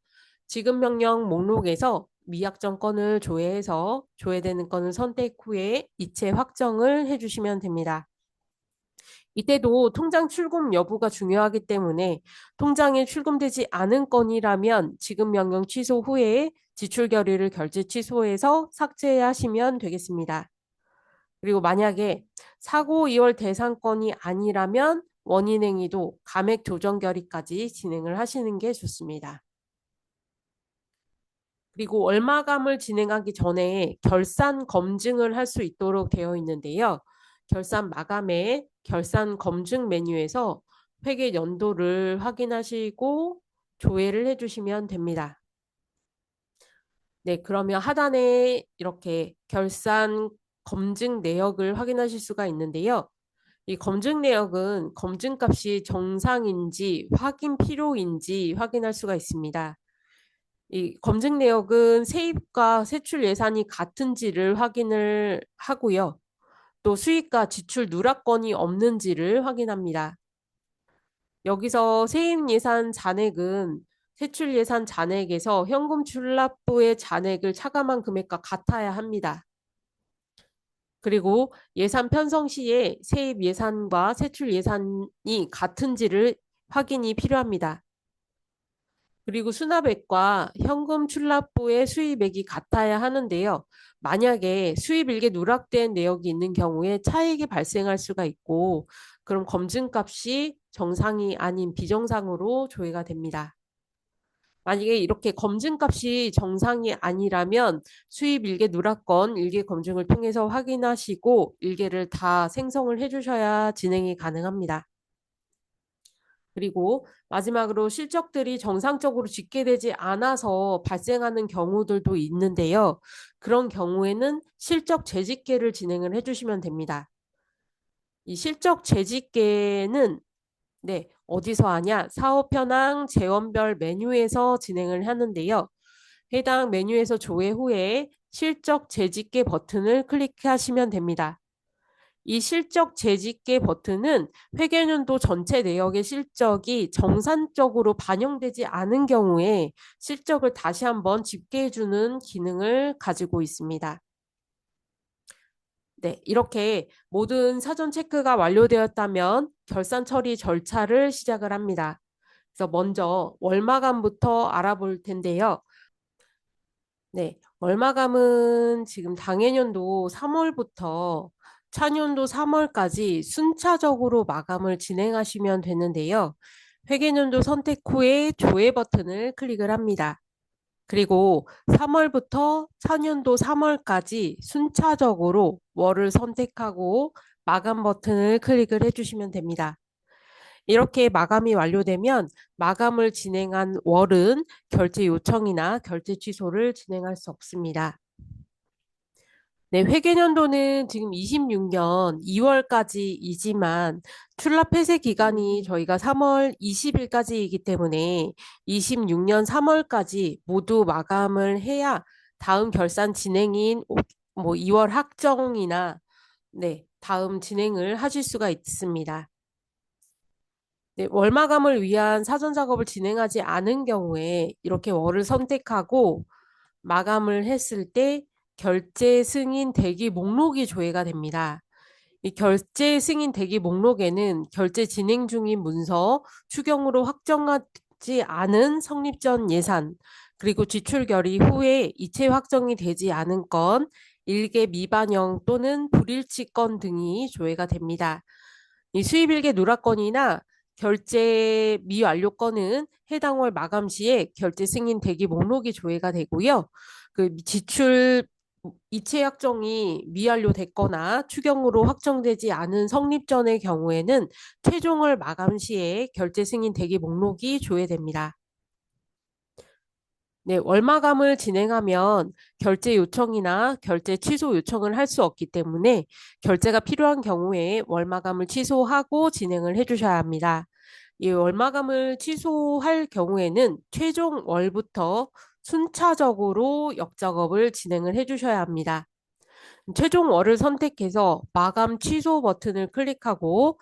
지급 명령 목록에서 미확정 건을 조회해서 조회되는 건을 선택 후에 이체 확정을 해주시면 됩니다. 이때도 통장 출금 여부가 중요하기 때문에 통장에 출금되지 않은 건이라면 지급 명령 취소 후에 지출 결의를 결제 취소해서 삭제하시면 되겠습니다. 그리고 만약에 사고 이월 대상권이 아니라면 원인행위도 감액 조정 결의까지 진행을 하시는 게 좋습니다. 그리고 월마감을 진행하기 전에 결산 검증을 할 수 있도록 되어 있는데요. 결산 마감에 결산 검증 메뉴에서 회계 연도를 확인하시고 조회를 해주시면 됩니다. 네, 그러면 하단에 이렇게 결산 검증 내역을 확인하실 수가 있는데요. 이 검증 내역은 검증값이 정상인지 확인 필요인지 확인할 수가 있습니다. 이 검증 내역은 세입과 세출 예산이 같은지를 확인을 하고요. 또 수익과 지출 누락건이 없는지를 확인합니다. 여기서 세입 예산 잔액은 세출 예산 잔액에서 현금 출납부의 잔액을 차감한 금액과 같아야 합니다. 그리고 예산 편성 시에 세입 예산과 세출 예산이 같은지를 확인이 필요합니다. 그리고 수납액과 현금 출납부의 수입액이 같아야 하는데요. 만약에 수입일계 누락된 내역이 있는 경우에 차익이 발생할 수가 있고 그럼 검증값이 정상이 아닌 비정상으로 조회가 됩니다. 만약에 이렇게 검증값이 정상이 아니라면 수입 일개 누락건 일개 검증을 통해서 확인하시고 일개를 다 생성을 해주셔야 진행이 가능합니다. 그리고 마지막으로 실적들이 정상적으로 집계되지 않아서 발생하는 경우들도 있는데요. 그런 경우에는 실적 재집계를 진행을 해주시면 됩니다. 이 실적 재집계는 네, 어디서 하냐? 사업 현황 재원별 메뉴에서 진행을 하는데요. 해당 메뉴에서 조회 후에 실적 재집계 버튼을 클릭하시면 됩니다. 이 실적 재집계 버튼은 회계연도 전체 내역의 실적이 정상적으로 반영되지 않은 경우에 실적을 다시 한번 집계해주는 기능을 가지고 있습니다. 네, 이렇게 모든 사전 체크가 완료되었다면 결산 처리 절차를 시작을 합니다. 그래서 먼저 월마감부터 알아볼 텐데요. 네, 월마감은 지금 당해년도 3월부터 차년도 3월까지 순차적으로 마감을 진행하시면 되는데요. 회계연도 선택 후에 조회 버튼을 클릭을 합니다. 그리고 3월부터 차년도 3월까지 순차적으로 월을 선택하고 마감 버튼을 클릭을 해주시면 됩니다. 이렇게 마감이 완료되면 마감을 진행한 월은 결제 요청이나 결제 취소를 진행할 수 없습니다. 네, 회계연도는 지금 26년 2월까지이지만 출납 폐쇄 기간이 저희가 3월 20일까지이기 때문에 26년 3월까지 모두 마감을 해야 다음 결산 진행인 뭐 2월 확정이나 네, 다음 진행을 하실 수가 있습니다. 네, 월 마감을 위한 사전 작업을 진행하지 않은 경우에 이렇게 월을 선택하고 마감을 했을 때 결제 승인 대기 목록이 조회가 됩니다. 이 결제 승인 대기 목록에는 결제 진행 중인 문서, 추경으로 확정하지 않은 성립 전 예산, 그리고 지출 결의 후에 이체 확정이 되지 않은 건, 일개 미반영 또는 불일치 건 등이 조회가 됩니다. 이 수입일개 누락건이나 결제 미완료 건은 해당 월 마감 시에 결제 승인 대기 목록이 조회가 되고요. 그 지출 이체 확정이 미완료됐거나 추경으로 확정되지 않은 성립전의 경우에는 최종월 마감 시에 결제 승인 대기 목록이 조회됩니다. 네, 월마감을 진행하면 결제 요청이나 결제 취소 요청을 할 수 없기 때문에 결제가 필요한 경우에 월마감을 취소하고 진행을 해주셔야 합니다. 이 월마감을 취소할 경우에는 최종 월부터 순차적으로 역작업을 진행을 해주셔야 합니다. 최종 월을 선택해서 마감 취소 버튼을 클릭하고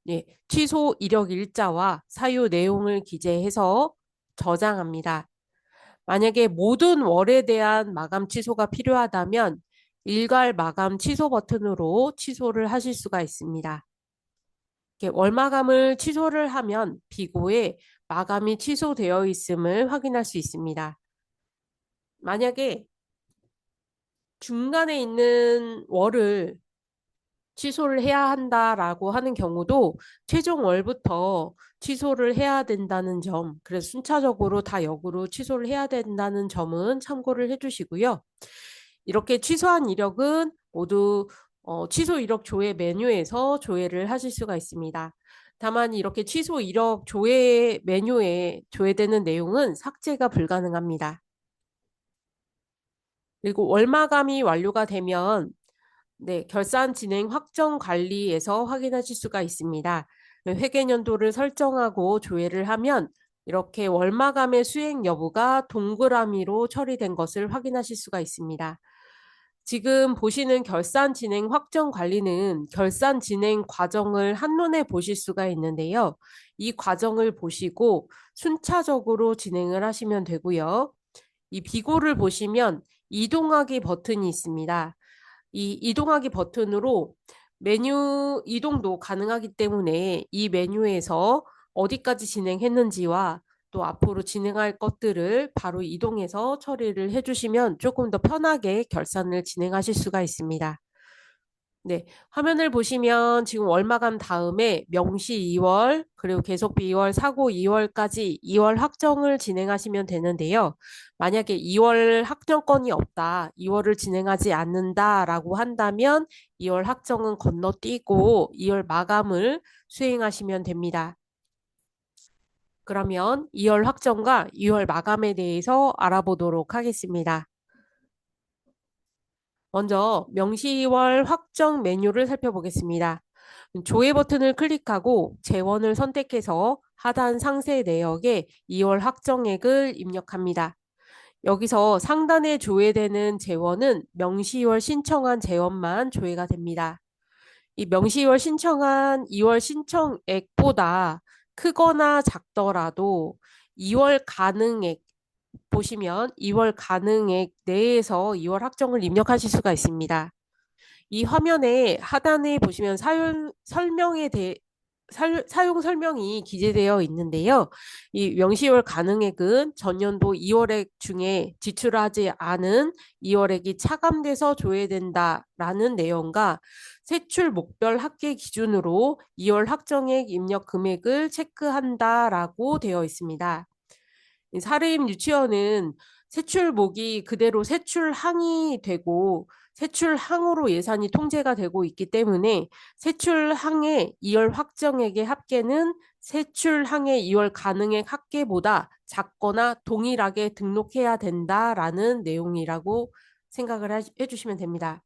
예, 취소 이력 일자와 사유 내용을 기재해서 저장합니다. 만약에 모든 월에 대한 마감 취소가 필요하다면 일괄 마감 취소 버튼으로 취소를 하실 수가 있습니다. 월 마감을 취소를 하면 비고에 마감이 취소되어 있음을 확인할 수 있습니다. 만약에 중간에 있는 월을 취소를 해야 한다라고 하는 경우도 최종 월부터 취소를 해야 된다는 점, 그래서 순차적으로 다 역으로 취소를 해야 된다는 점은 참고를 해주시고요. 이렇게 취소한 이력은 모두 취소 이력 조회 메뉴에서 조회를 하실 수가 있습니다. 다만 이렇게 취소 이력 조회 메뉴에 조회되는 내용은 삭제가 불가능합니다. 그리고 월마감이 완료가 되면 네, 결산 진행 확정 관리에서 확인하실 수가 있습니다. 회계연도를 설정하고 조회를 하면 이렇게 월마감의 수행 여부가 동그라미로 처리된 것을 확인하실 수가 있습니다. 지금 보시는 결산 진행 확정 관리는 결산 진행 과정을 한눈에 보실 수가 있는데요. 이 과정을 보시고 순차적으로 진행을 하시면 되고요. 이 비고를 보시면 이동하기 버튼이 있습니다. 이 이동하기 버튼으로 메뉴 이동도 가능하기 때문에 이 메뉴에서 어디까지 진행했는지와 또 앞으로 진행할 것들을 바로 이동해서 처리를 해주시면 조금 더 편하게 결산을 진행하실 수가 있습니다. 네, 화면을 보시면 지금 월마감 다음에 명시 2월, 그리고 계속비 2월, 사고 2월까지 2월 확정을 진행하시면 되는데요. 만약에 2월 확정건이 없다, 2월을 진행하지 않는다라고 한다면 2월 확정은 건너뛰고 2월 마감을 수행하시면 됩니다. 그러면 2월 확정과 2월 마감에 대해서 알아보도록 하겠습니다. 먼저 명시월 확정 메뉴를 살펴보겠습니다. 조회 버튼을 클릭하고 재원을 선택해서 하단 상세 내역에 2월 확정액을 입력합니다. 여기서 상단에 조회되는 재원은 명시월 신청한 재원만 조회가 됩니다. 이 명시월 신청한 2월 신청액보다 크거나 작더라도 2월 가능액 보시면 2월 가능액 내에서 2월 확정을 입력하실 수가 있습니다. 이 화면에 하단에 보시면 사용 설명이 기재되어 있는데요. 이 명시월 가능액은 전년도 2월액 중에 지출하지 않은 2월액이 차감돼서 조회된다라는 내용과 세출 목별 합계 기준으로 2월 확정액 입력 금액을 체크한다라고 되어 있습니다. 이 사립 유치원은 세출목이 그대로 세출항이 되고 세출항으로 예산이 통제가 되고 있기 때문에 세출항의 2월 확정액의 합계는 세출항의 2월 가능액 합계보다 작거나 동일하게 등록해야 된다라는 내용이라고 생각을 해주시면 됩니다.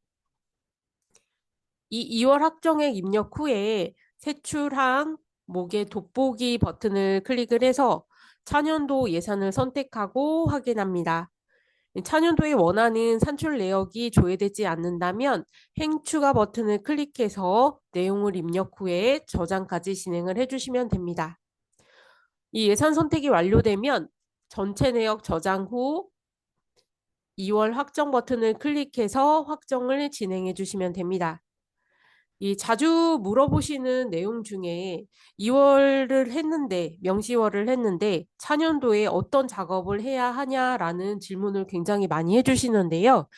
이 2월 확정액 입력 후에 세출항 목의 돋보기 버튼을 클릭을 해서 차년도 예산을 선택하고 확인합니다. 차년도에 원하는 산출 내역이 조회되지 않는다면 행추가 버튼을 클릭해서 내용을 입력 후에 저장까지 진행을 해주시면 됩니다. 이 예산 선택이 완료되면 전체 내역 저장 후 2월 확정 버튼을 클릭해서 확정을 진행해 주시면 됩니다. 이 자주 물어보시는 내용 중에 2월을 했는데, 명시월을 했는데, 차년도에 어떤 작업을 해야 하냐라는 질문을 굉장히 많이 해주시는데요.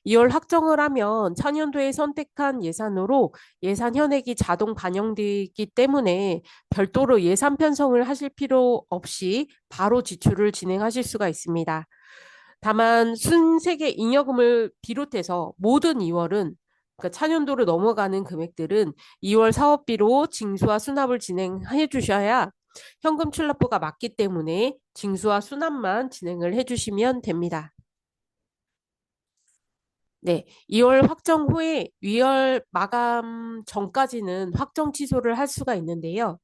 2월 확정을 하면 차년도에 선택한 예산으로 예산 현액이 자동 반영되기 때문에 별도로 예산 편성을 하실 필요 없이 바로 지출을 진행하실 수가 있습니다. 다만 순세계 잉여금을 비롯해서 모든 2월은 그러니까 차년도로 넘어가는 금액들은 2월 사업비로 징수와 수납을 진행해 주셔야 현금 출납부가 맞기 때문에 징수와 수납만 진행을 해 주시면 됩니다. 네, 2월 확정 후에 위월 마감 전까지는 확정 취소를 할 수가 있는데요.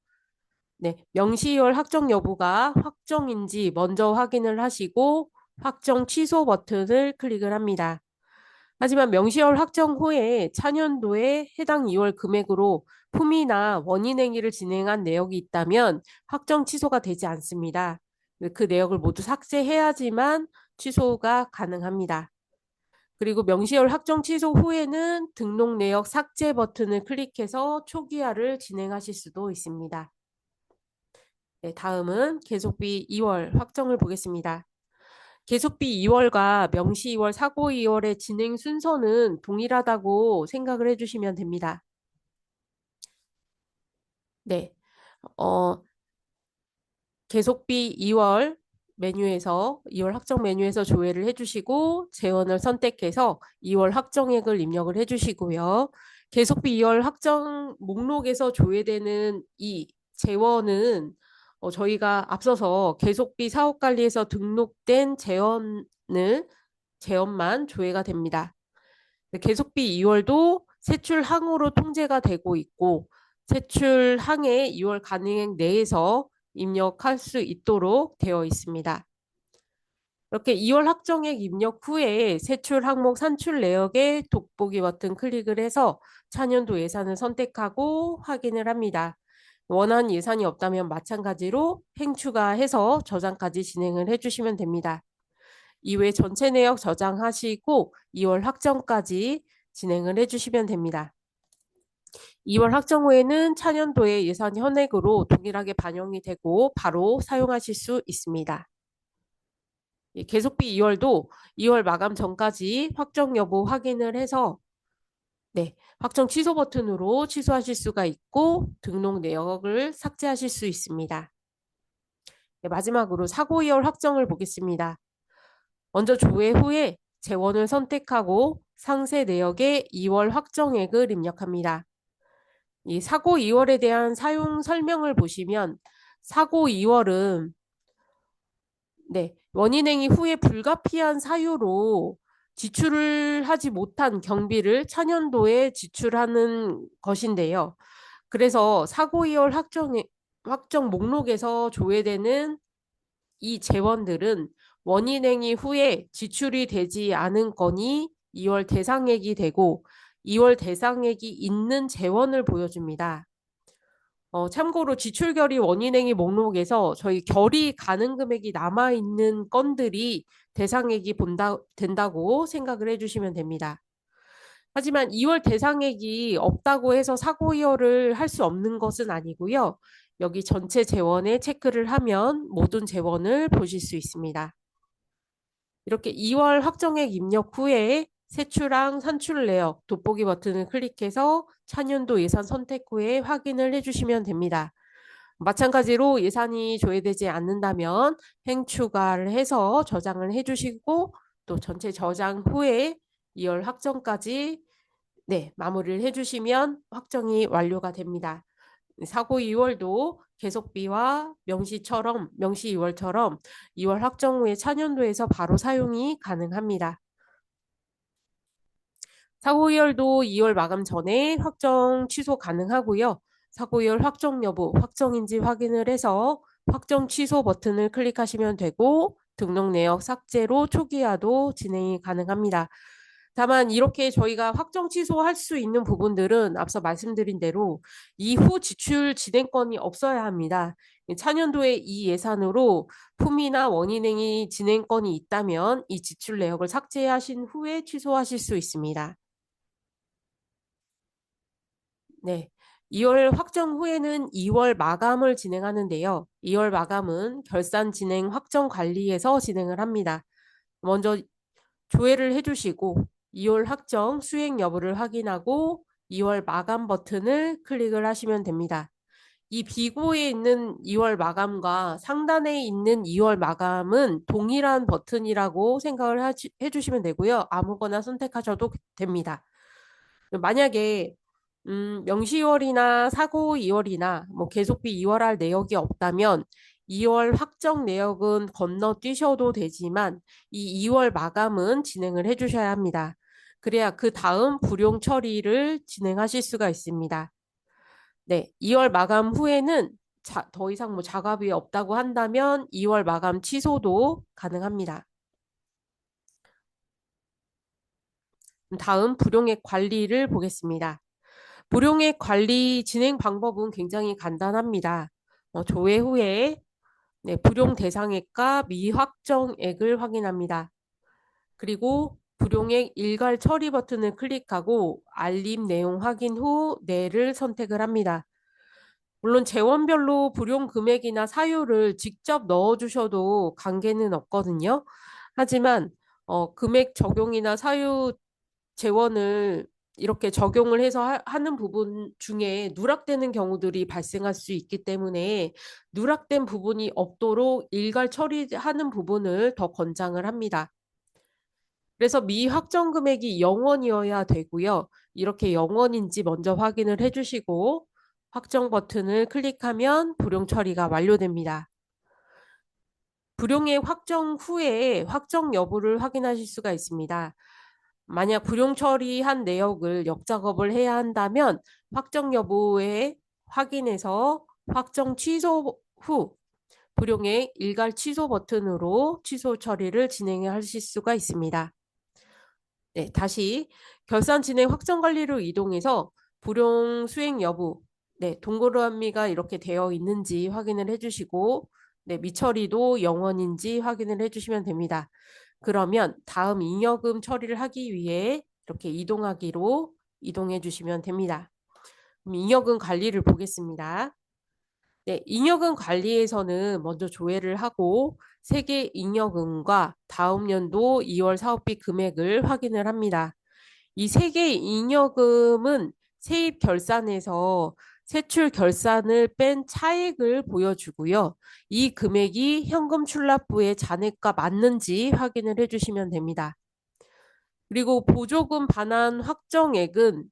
네, 명시월 확정 여부가 확정인지 먼저 확인을 하시고 확정 취소 버튼을 클릭을 합니다. 하지만 명시월 확정 후에 차년도에 해당 2월 금액으로 품위나 원인행위를 진행한 내역이 있다면 확정 취소가 되지 않습니다. 그 내역을 모두 삭제해야지만 취소가 가능합니다. 그리고 명시월 확정 취소 후에는 등록 내역 삭제 버튼을 클릭해서 초기화를 진행하실 수도 있습니다. 네, 다음은 계속비 2월 확정을 보겠습니다. 계속비 2월과 명시 2월, 사고 2월의 진행 순서는 동일하다고 생각을 해주시면 됩니다. 네, 어, 계속비 2월 메뉴에서 2월 확정 메뉴에서 조회를 해주시고 재원을 선택해서 2월 확정액을 입력을 해주시고요. 계속비 2월 확정 목록에서 조회되는 이 재원은 저희가 앞서서 계속비 사업관리에서 등록된 재원만 조회가 됩니다. 계속비 2월도 세출항으로 통제가 되고 있고 세출항의 2월 가능액 내에서 입력할 수 있도록 되어 있습니다. 이렇게 2월 확정액 입력 후에 세출 항목 산출 내역에 돋보기 버튼 클릭을 해서 차년도 예산을 선택하고 확인을 합니다. 원하는 예산이 없다면 마찬가지로 행추가해서 저장까지 진행을 해주시면 됩니다. 이외 전체 내역 저장하시고 2월 확정까지 진행을 해주시면 됩니다. 2월 확정 후에는 차년도의 예산 현액으로 동일하게 반영이 되고 바로 사용하실 수 있습니다. 계속비 2월도 2월 마감 전까지 확정 여부 확인을 해서 네, 확정 취소 버튼으로 취소하실 수가 있고 등록 내역을 삭제하실 수 있습니다. 네, 마지막으로 사고 2월 확정을 보겠습니다. 먼저 조회 후에 재원을 선택하고 상세 내역에 2월 확정액을 입력합니다. 이 사고 2월에 대한 사용 설명을 보시면 사고 2월은 네, 원인행위 후에 불가피한 사유로 지출을 하지 못한 경비를 차년도에 지출하는 것인데요. 그래서 사고 2월 확정액 확정 목록에서 조회되는 이 재원들은 원인행위 후에 지출이 되지 않은 건이 2월 대상액이 되고 2월 대상액이 있는 재원을 보여줍니다. 참고로 지출결의 원인행위 목록에서 저희 결의 가능 금액이 남아있는 건들이 대상액이 된다고 생각을 해주시면 됩니다. 하지만 2월 대상액이 없다고 해서 사고이월을 할 수 없는 것은 아니고요. 여기 전체 재원에 체크를 하면 모든 재원을 보실 수 있습니다. 이렇게 2월 확정액 입력 후에 세출항 산출 내역 돋보기 버튼을 클릭해서 차년도 예산 선택 후에 확인을 해주시면 됩니다. 마찬가지로 예산이 조회되지 않는다면 행 추가를 해서 저장을 해주시고 또 전체 저장 후에 2월 확정까지 마무리를 해주시면 확정이 완료가 됩니다. 사고 2월도 계속비와 명시 2월처럼 2월 확정 후에 차년도에서 바로 사용이 가능합니다. 사고 2월도 2월 마감 전에 확정 취소 가능하고요. 사고 2월 확정 여부, 확정인지 확인을 해서 확정 취소 버튼을 클릭하시면 되고 등록 내역 삭제로 초기화도 진행이 가능합니다. 다만 이렇게 저희가 확정 취소할 수 있는 부분들은 앞서 말씀드린 대로 이후 지출 진행권이 없어야 합니다. 차년도에 이 예산으로 품위나 원인행위 진행권이 있다면 이 지출 내역을 삭제하신 후에 취소하실 수 있습니다. 네. 2월 확정 후에는 2월 마감을 진행하는데요. 2월 마감은 결산 진행 확정 관리에서 진행을 합니다. 먼저 조회를 해주시고 2월 확정 수행 여부를 확인하고 2월 마감 버튼을 클릭을 하시면 됩니다. 이 비고에 있는 2월 마감과 상단에 있는 2월 마감은 동일한 버튼이라고 생각을 해주시면 되고요. 아무거나 선택하셔도 됩니다. 만약에 명시 2월이나 사고 2월이나 뭐 계속비 2월 할 내역이 없다면 2월 확정 내역은 건너뛰셔도 되지만 이 2월 마감은 진행을 해주셔야 합니다. 그래야 그 다음 불용 처리를 진행하실 수가 있습니다. 네, 2월 마감 후에는 더 이상 뭐 작업이 없다고 한다면 2월 마감 취소도 가능합니다. 다음 불용액 관리를 보겠습니다. 불용액 관리 진행 방법은 굉장히 간단합니다. 조회 후에 불용 대상액과 미확정액을 확인합니다. 그리고 불용액 일괄 처리 버튼을 클릭하고 알림 내용 확인 후 네를 선택을 합니다. 물론 재원별로 불용 금액이나 사유를 직접 넣어주셔도 관계는 없거든요. 하지만 금액 적용이나 사유 재원을 이렇게 적용을 해서 하는 부분 중에 누락되는 경우들이 발생할 수 있기 때문에 누락된 부분이 없도록 일괄 처리하는 부분을 더 권장을 합니다. 그래서 미확정 금액이 0원이어야 되고요. 이렇게 0원인지 먼저 확인을 해주시고 확정 버튼을 클릭하면 불용 처리가 완료됩니다. 불용액 확정 후에 확정 여부를 확인하실 수가 있습니다. 만약 불용 처리한 내역을 역작업을 해야 한다면 확정 여부에 확인해서 확정 취소 후 불용액 일괄 취소 버튼으로 취소 처리를 진행하실 수가 있습니다. 네, 다시 결산 진행 확정 관리로 이동해서 불용 수행 여부, 동그라미가 이렇게 되어 있는지 확인을 해주시고, 미처리도 0원인지 확인을 해주시면 됩니다. 그러면 다음 잉여금 처리를 하기 위해 이렇게 이동하기로 이동해 주시면 됩니다. 그럼 잉여금 관리를 보겠습니다. 네, 잉여금 관리에서는 먼저 조회를 하고 세계 잉여금과 다음 연도 2월 사업비 금액을 확인을 합니다. 이 세계 잉여금은 세입 결산에서 세출 결산을 뺀 차액을 보여주고요. 이 금액이 현금 출납부의 잔액과 맞는지 확인을 해주시면 됩니다. 그리고 보조금 반환 확정액은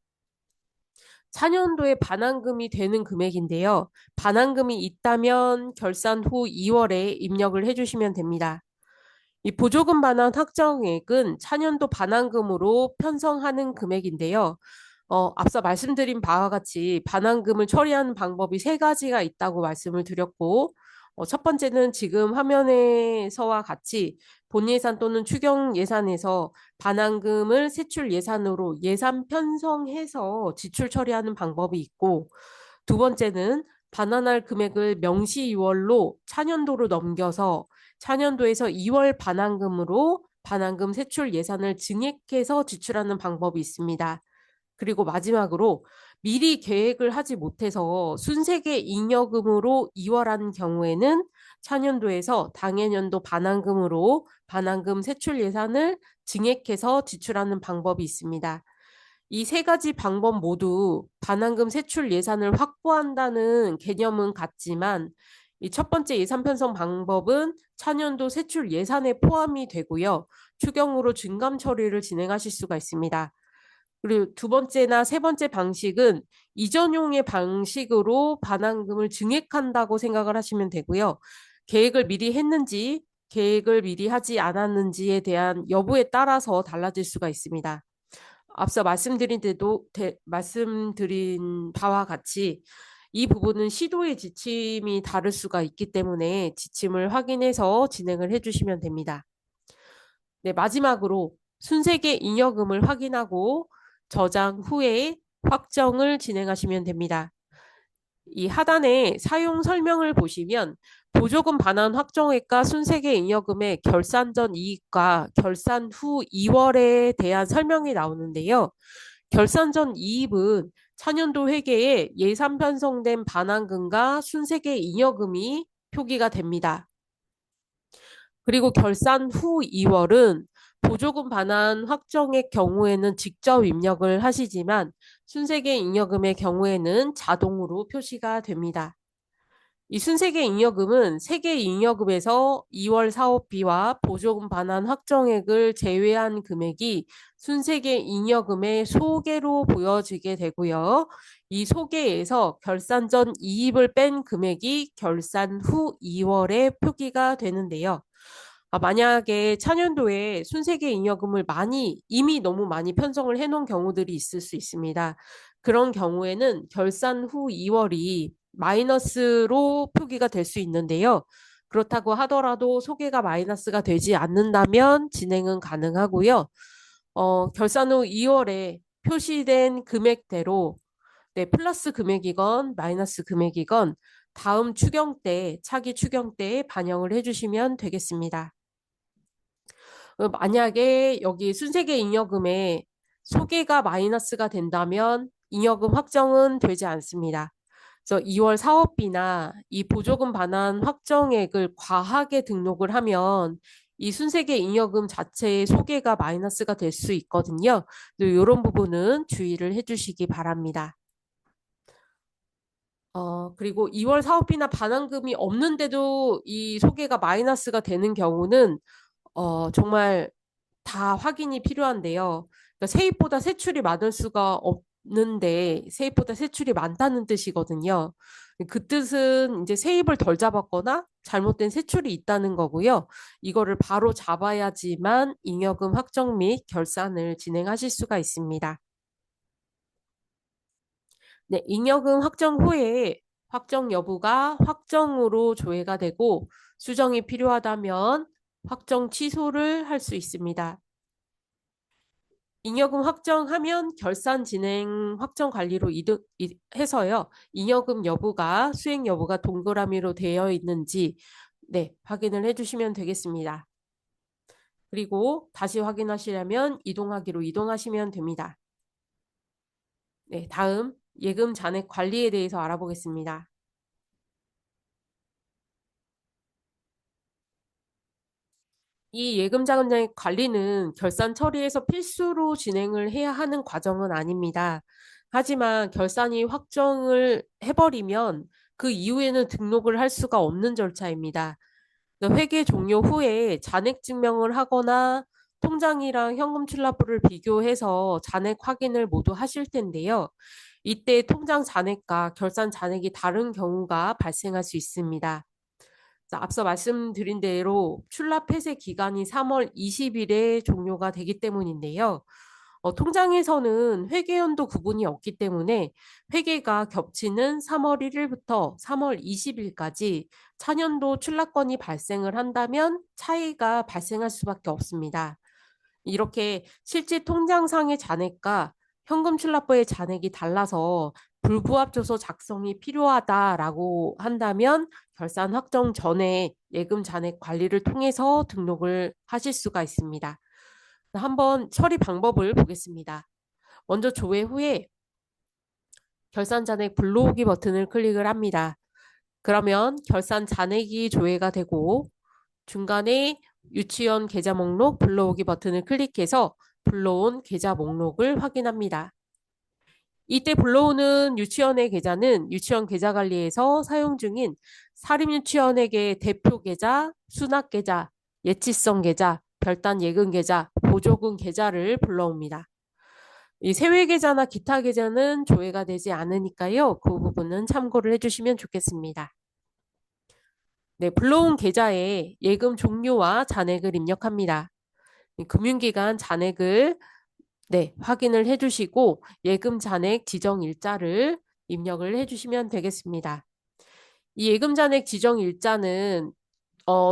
차년도에 반환금이 되는 금액인데요. 반환금이 있다면 결산 후 2월에 입력을 해주시면 됩니다. 이 보조금 반환 확정액은 차년도 반환금으로 편성하는 금액인데요. 앞서 말씀드린 바와 같이 반환금을 처리하는 방법이 세 가지가 있다고 말씀을 드렸고, 첫 번째는 지금 화면에서와 같이 본예산 또는 추경 예산에서 반환금을 세출 예산으로 예산 편성해서 지출 처리하는 방법이 있고, 두 번째는 반환할 금액을 명시 2월로 차년도로 넘겨서 차년도에서 2월 반환금으로 반환금 세출 예산을 증액해서 지출하는 방법이 있습니다. 그리고 마지막으로 미리 계획을 하지 못해서 순세계 잉여금으로 이월한 경우에는 차년도에서 당해년도 반환금으로 반환금 세출 예산을 증액해서 지출하는 방법이 있습니다. 이 세 가지 방법 모두 반환금 세출 예산을 확보한다는 개념은 같지만 이 첫 번째 예산 편성 방법은 차년도 세출 예산에 포함이 되고요. 추경으로 증감 처리를 진행하실 수가 있습니다. 그리고 두 번째나 세 번째 방식은 이전용의 방식으로 반환금을 증액한다고 생각을 하시면 되고요. 계획을 미리 했는지, 계획을 미리 하지 않았는지에 대한 여부에 따라서 달라질 수가 있습니다. 앞서 말씀드린 바와 같이 이 부분은 시도의 지침이 다를 수가 있기 때문에 지침을 확인해서 진행을 해주시면 됩니다. 네, 마지막으로 순세계 잉여금을 확인하고 저장 후에 확정을 진행하시면 됩니다. 이 하단에 사용 설명을 보시면 보조금 반환 확정액과 순세계 잉여금의 결산 전 이익과 결산 후 2월에 대한 설명이 나오는데요. 결산 전 이익은 차년도 회계에 예산 편성된 반환금과 순세계 잉여금이 표기가 됩니다. 그리고 결산 후 2월은 보조금 반환 확정의 경우에는 직접 입력을 하시지만 순세계 잉여금의 경우에는 자동으로 표시가 됩니다. 이 순세계 잉여금은 세계 잉여금에서 2월 사업비와 보조금 반환 확정액을 제외한 금액이 순세계 잉여금의 소개로 보여지게 되고요. 이 소개에서 결산 전 이입을 뺀 금액이 결산 후 2월에 표기가 되는데요. 만약에 차년도에 순세계 잉여금을 이미 너무 많이 편성을 해놓은 경우들이 있을 수 있습니다. 그런 경우에는 결산 후 2월이 마이너스로 표기가 될 수 있는데요. 그렇다고 하더라도 소개가 마이너스가 되지 않는다면 진행은 가능하고요. 결산 후 2월에 표시된 금액대로 네, 플러스 금액이건 마이너스 금액이건 다음 추경 때, 차기 추경 때에 반영을 해주시면 되겠습니다. 만약에 여기 순세계 잉여금에 소개가 마이너스가 된다면 잉여금 확정은 되지 않습니다. 그래서 2월 사업비나 이 보조금 반환 확정액을 과하게 등록을 하면 이 순세계 잉여금 자체의 소개가 마이너스가 될 수 있거든요. 이런 부분은 주의를 해주시기 바랍니다. 그리고 2월 사업비나 반환금이 없는데도 이 소개가 마이너스가 되는 경우는 정말 다 확인이 필요한데요. 그러니까 세입보다 세출이 많을 수가 없는데 세입보다 세출이 많다는 뜻이거든요. 그 뜻은 이제 세입을 덜 잡았거나 잘못된 세출이 있다는 거고요. 이거를 바로 잡아야지만 잉여금 확정 및 결산을 진행하실 수가 있습니다. 네, 잉여금 확정 후에 확정 여부가 확정으로 조회가 되고 수정이 필요하다면 확정 취소를 할 수 있습니다. 잉여금 확정하면 결산 진행 확정 관리로 해서요. 잉여금 여부가 수행 여부가 동그라미로 되어 있는지 네, 확인을 해주시면 되겠습니다. 그리고 다시 확인하시려면 이동하기로 이동하시면 됩니다. 네, 다음 예금 잔액 관리에 대해서 알아보겠습니다. 이 예금 자금장의 관리는 결산 처리에서 필수로 진행을 해야 하는 과정은 아닙니다. 하지만 결산이 확정을 해버리면 그 이후에는 등록을 할 수가 없는 절차입니다. 회계 종료 후에 잔액 증명을 하거나 통장이랑 현금 출납부를 비교해서 잔액 확인을 모두 하실 텐데요. 이때 통장 잔액과 결산 잔액이 다른 경우가 발생할 수 있습니다. 자, 앞서 말씀드린 대로 출납 폐쇄 기간이 3월 20일에 종료가 되기 때문인데요. 통장에서는 회계연도 구분이 없기 때문에 회계가 겹치는 3월 1일부터 3월 20일까지 차년도 출납건이 발생을 한다면 차이가 발생할 수밖에 없습니다. 이렇게 실제 통장상의 잔액과 현금 출납부의 잔액이 달라서 불부합조서 작성이 필요하다라고 한다면 결산 확정 전에 예금 잔액 관리를 통해서 등록을 하실 수가 있습니다. 한번 처리 방법을 보겠습니다. 먼저 조회 후에 결산 잔액 불러오기 버튼을 클릭을 합니다. 그러면 결산 잔액이 조회가 되고 중간에 유치원 계좌 목록 불러오기 버튼을 클릭해서 불러온 계좌 목록을 확인합니다. 이때 불러오는 유치원의 계좌는 유치원 계좌 관리에서 사용 중인 사립유치원에게 대표 계좌, 수납 계좌, 예치성 계좌, 별단 예금 계좌, 보조금 계좌를 불러옵니다. 이 세외 계좌나 기타 계좌는 조회가 되지 않으니까요. 그 부분은 참고를 해주시면 좋겠습니다. 네, 불러온 계좌에 예금 종류와 잔액을 입력합니다. 금융기관 잔액을 확인을 해주시고 예금 잔액 지정 일자를 입력을 해주시면 되겠습니다. 이 예금 잔액 지정 일자는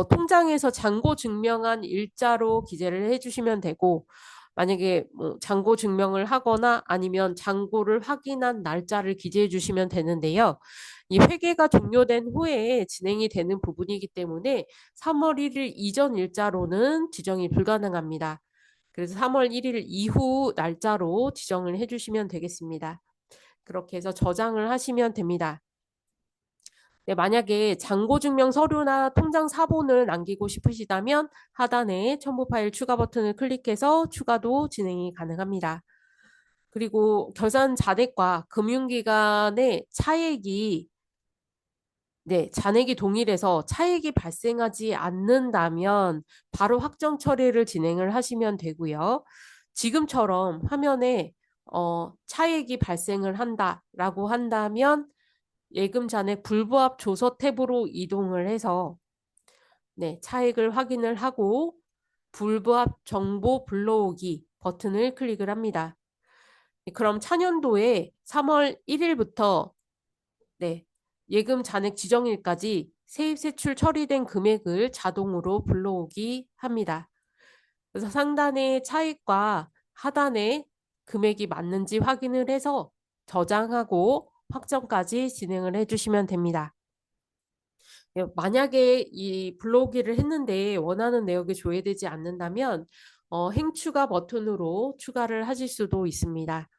통장에서 잔고 증명한 일자로 기재를 해주시면 되고 만약에 뭐 잔고 증명을 하거나 아니면 잔고를 확인한 날짜를 기재해 주시면 되는데요. 이 회계가 종료된 후에 진행이 되는 부분이기 때문에 3월 1일 이전 일자로는 지정이 불가능합니다. 그래서 3월 1일 이후 날짜로 지정을 해주시면 되겠습니다. 그렇게 해서 저장을 하시면 됩니다. 네, 만약에 잔고증명 서류나 통장 사본을 남기고 싶으시다면 하단에 첨부 파일 추가 버튼을 클릭해서 추가도 진행이 가능합니다. 그리고 결산 잔액과 금융기관의 차액이 잔액이 동일해서 차액이 발생하지 않는다면 바로 확정 처리를 진행을 하시면 되고요. 지금처럼 화면에 차액이 발생을 한다라고 한다면 예금 잔액 불부합 조서 탭으로 이동을 해서 차액을 확인을 하고 불부합 정보 불러오기 버튼을 클릭을 합니다. 그럼 차년도에 3월 1일부터 예금 잔액 지정일까지 세입 세출 처리된 금액을 자동으로 불러오기 합니다. 그래서 상단의 차익과 하단의 금액이 맞는지 확인을 해서 저장하고 확정까지 진행을 해주시면 됩니다. 만약에 이 불러오기를 했는데 원하는 내역이 조회되지 않는다면 행추가 버튼으로 추가를 하실 수도 있습니다.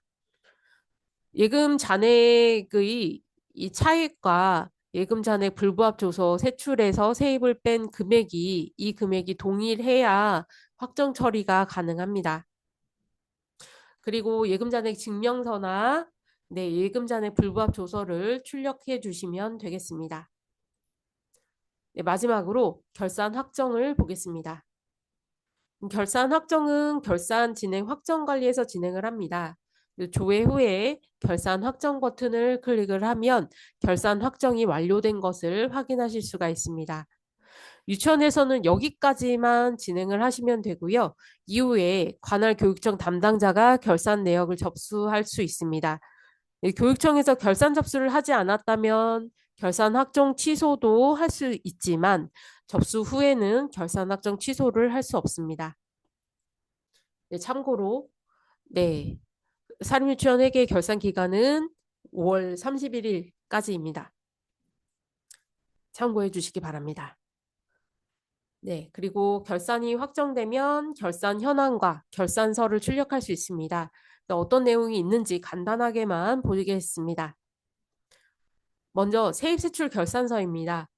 예금 잔액의 이 차익과 예금 잔액 불부합 조서 세출에서 세입을 뺀 금액이 이 금액이 동일해야 확정 처리가 가능합니다. 그리고 예금 잔액 증명서나 예금 잔액 불부합 조서를 출력해 주시면 되겠습니다. 마지막으로 결산 확정을 보겠습니다. 결산 확정은 결산 진행 확정 관리에서 진행을 합니다. 조회 후에 결산 확정 버튼을 클릭을 하면 결산 확정이 완료된 것을 확인하실 수가 있습니다. 유치원에서는 여기까지만 진행을 하시면 되고요. 이후에 관할 교육청 담당자가 결산 내역을 접수할 수 있습니다. 교육청에서 결산 접수를 하지 않았다면 결산 확정 취소도 할 수 있지만 접수 후에는 결산 확정 취소를 할 수 없습니다. 참고로 사립유치원 회계 결산 기간은 5월 31일까지입니다. 참고해 주시기 바랍니다. 그리고 결산이 확정되면 결산 현황과 결산서를 출력할 수 있습니다. 어떤 내용이 있는지 간단하게만 보겠습니다. 먼저 세입세출 결산서입니다.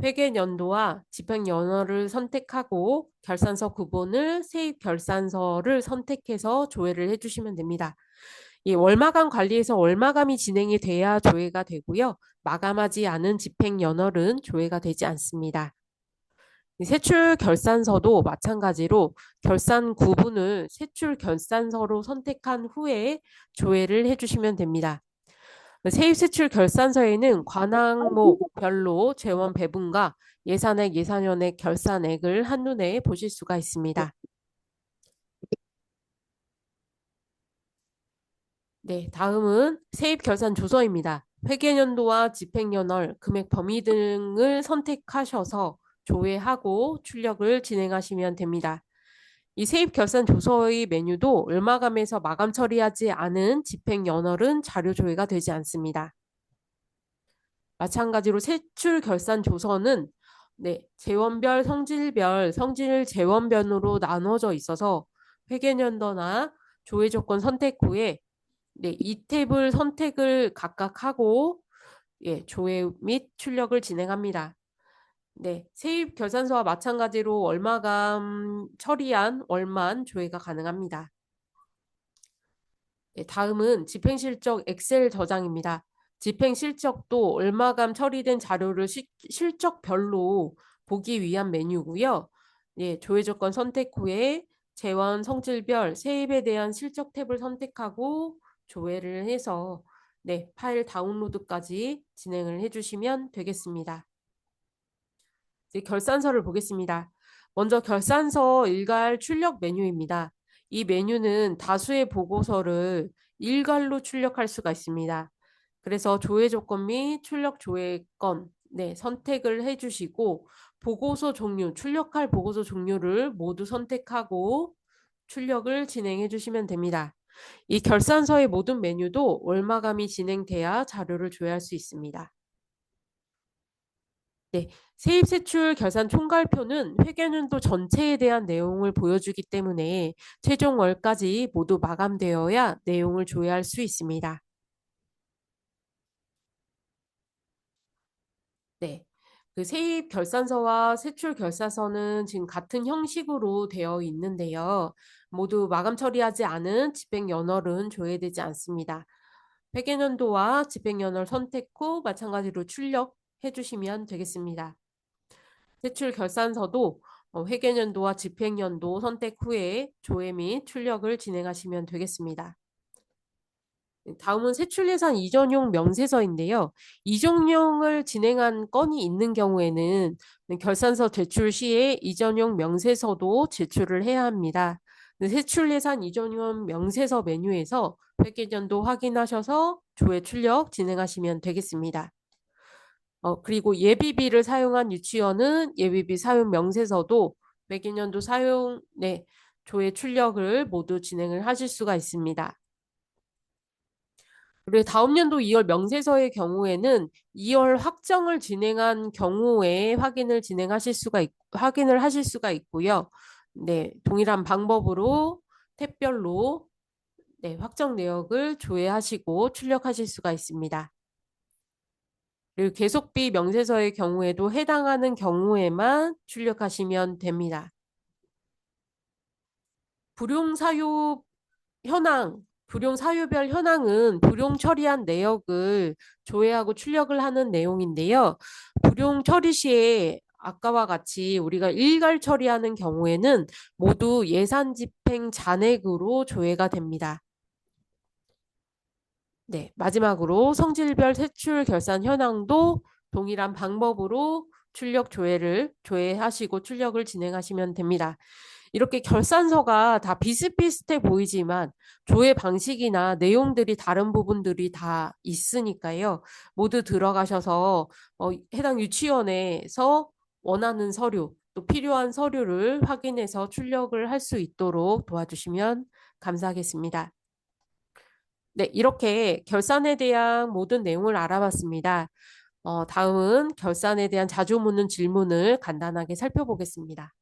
회계연도와 집행연월을 선택하고 결산서 구본을 세입결산서를 선택해서 조회를 해주시면 됩니다. 월마감 관리에서 월마감이 진행이 돼야 조회가 되고요. 마감하지 않은 집행연월은 조회가 되지 않습니다. 세출 결산서도 마찬가지로 결산 구분을 세출 결산서로 선택한 후에 조회를 해주시면 됩니다. 세입세출 결산서에는 관항목별로 재원 배분과 예산액, 예산연액, 결산액을 한눈에 보실 수가 있습니다. 네, 다음은 세입 결산 조서입니다. 회계연도와 집행연월, 금액 범위 등을 선택하셔서 조회하고 출력을 진행하시면 됩니다. 이 세입 결산 조서의 메뉴도 을마감에서 마감 처리하지 않은 집행연월은 자료 조회가 되지 않습니다. 마찬가지로 세출 결산 조서는 네, 재원별, 성질별, 성질 재원별로 나눠져 있어서 회계연도나 조회 조건 선택 후에 네, 이 탭을 선택을 각각 하고 예, 조회 및 출력을 진행합니다. 네, 세입 결산서와 마찬가지로 월마감 처리한 월만 조회가 가능합니다. 네, 다음은 집행실적 엑셀 저장입니다. 집행실적도 월마감 처리된 자료를 실적별로 보기 위한 메뉴고요. 네, 조회 조건 선택 후에 재원, 성질별, 세입에 대한 실적 탭을 선택하고 조회를 해서 네, 파일 다운로드까지 진행을 해주시면 되겠습니다. 이제 결산서를 보겠습니다. 먼저 결산서 일괄 출력 메뉴입니다. 이 메뉴는 다수의 보고서를 일괄로 출력할 수가 있습니다. 그래서 조회 조건 및 출력 조회건 네, 선택을 해주시고 보고서 종류, 출력할 보고서 종류를 모두 선택하고 출력을 진행해 주시면 됩니다. 이 결산서의 모든 메뉴도 월마감이 진행돼야 자료를 조회할 수 있습니다. 네, 세입세출 결산 총괄표는 회계연도 전체에 대한 내용을 보여주기 때문에 최종 월까지 모두 마감되어야 내용을 조회할 수 있습니다. 네, 그 세입 결산서와 세출 결산서는 지금 같은 형식으로 되어 있는데요. 모두 마감 처리하지 않은 집행연월은 조회되지 않습니다. 회계연도와 집행연월 선택 후 마찬가지로 출력해 주시면 되겠습니다. 세출 결산서도 회계연도와 집행연도 선택 후에 조회 및 출력을 진행하시면 되겠습니다. 다음은 세출예산 이전용 명세서인데요. 이전용을 진행한 건이 있는 경우에는 결산서 제출 시에 이전용 명세서도 제출을 해야 합니다. 세출예산 이전용 명세서 메뉴에서 회계연도 확인하셔서 조회 출력 진행하시면 되겠습니다. 그리고 예비비를 사용한 유치원은 예비비 사용 명세서도 매기년도 사용, 네, 조회 출력을 모두 진행을 하실 수가 있습니다. 그리고 다음 연도 2월 명세서의 경우에는 2월 확정을 진행한 경우에 확인을 하실 수가 있고요. 네, 동일한 방법으로 탭별로 네, 확정 내역을 조회하시고 출력하실 수가 있습니다. 그리고 계속비 명세서의 경우에도 해당하는 경우에만 출력하시면 됩니다. 불용사유 불용사유별 현황은 불용 처리한 내역을 조회하고 출력을 하는 내용인데요. 불용 처리 시에 아까와 같이 우리가 일괄 처리하는 경우에는 모두 예산 집행 잔액으로 조회가 됩니다. 네, 마지막으로 성질별 세출 결산 현황도 동일한 방법으로 출력 조회하시고 출력을 진행하시면 됩니다. 이렇게 결산서가 다 비슷비슷해 보이지만 조회 방식이나 내용들이 다른 부분들이 다 있으니까요. 모두 들어가셔서 해당 유치원에서 원하는 서류, 또 필요한 서류를 확인해서 출력을 할 수 있도록 도와주시면 감사하겠습니다. 네, 이렇게 결산에 대한 모든 내용을 알아봤습니다. 다음은 결산에 대한 자주 묻는 질문을 간단하게 살펴보겠습니다.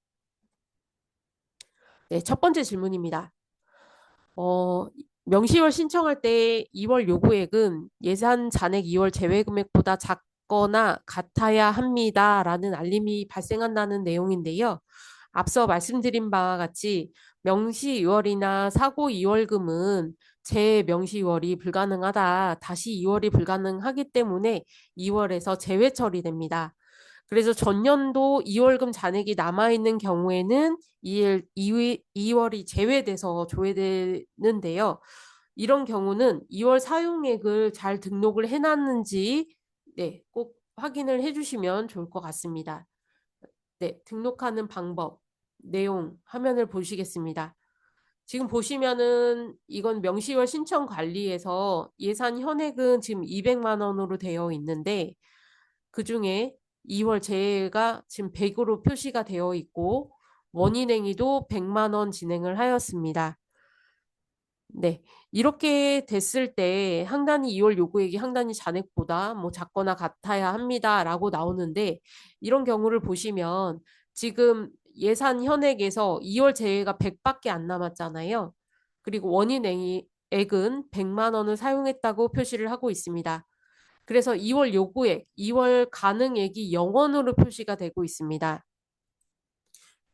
네, 첫 번째 질문입니다. 어, 명시월 신청할 때 2월 요구액은 예산 잔액 2월 제외 금액보다 작거나 같아야 합니다라는 알림이 발생한다는 내용인데요. 앞서 말씀드린 바와 같이 명시 2월이나 사고 2월금은 재명시 2월이 불가능하다. 다시 2월이 불가능하기 때문에 2월에서 제외 처리됩니다. 그래서 전년도 2월금 잔액이 남아있는 경우에는 2월이 제외돼서 조회되는데요. 이런 경우는 2월 사용액을 잘 등록을 해놨는지 네, 꼭 확인을 해주시면 좋을 것 같습니다. 네, 등록하는 방법, 내용, 화면을 보시겠습니다. 지금 보시면은 이건 명시월 신청 관리에서 예산 현액은 지금 200만 원으로 되어 있는데 그중에 2월 재해가 지금 100으로 표시가 되어 있고 원인행위도 100만 원 진행을 하였습니다. 네. 이렇게 됐을 때 항단위 2월 요구액이 항단위 잔액보다 뭐 작거나 같아야 합니다라고 나오는데 이런 경우를 보시면 지금 예산 현액에서 2월 재해가 100밖에 안 남았잖아요. 그리고 원인액은 100만 원을 사용했다고 표시를 하고 있습니다. 그래서 2월 요구액, 2월 가능액이 0원으로 표시가 되고 있습니다.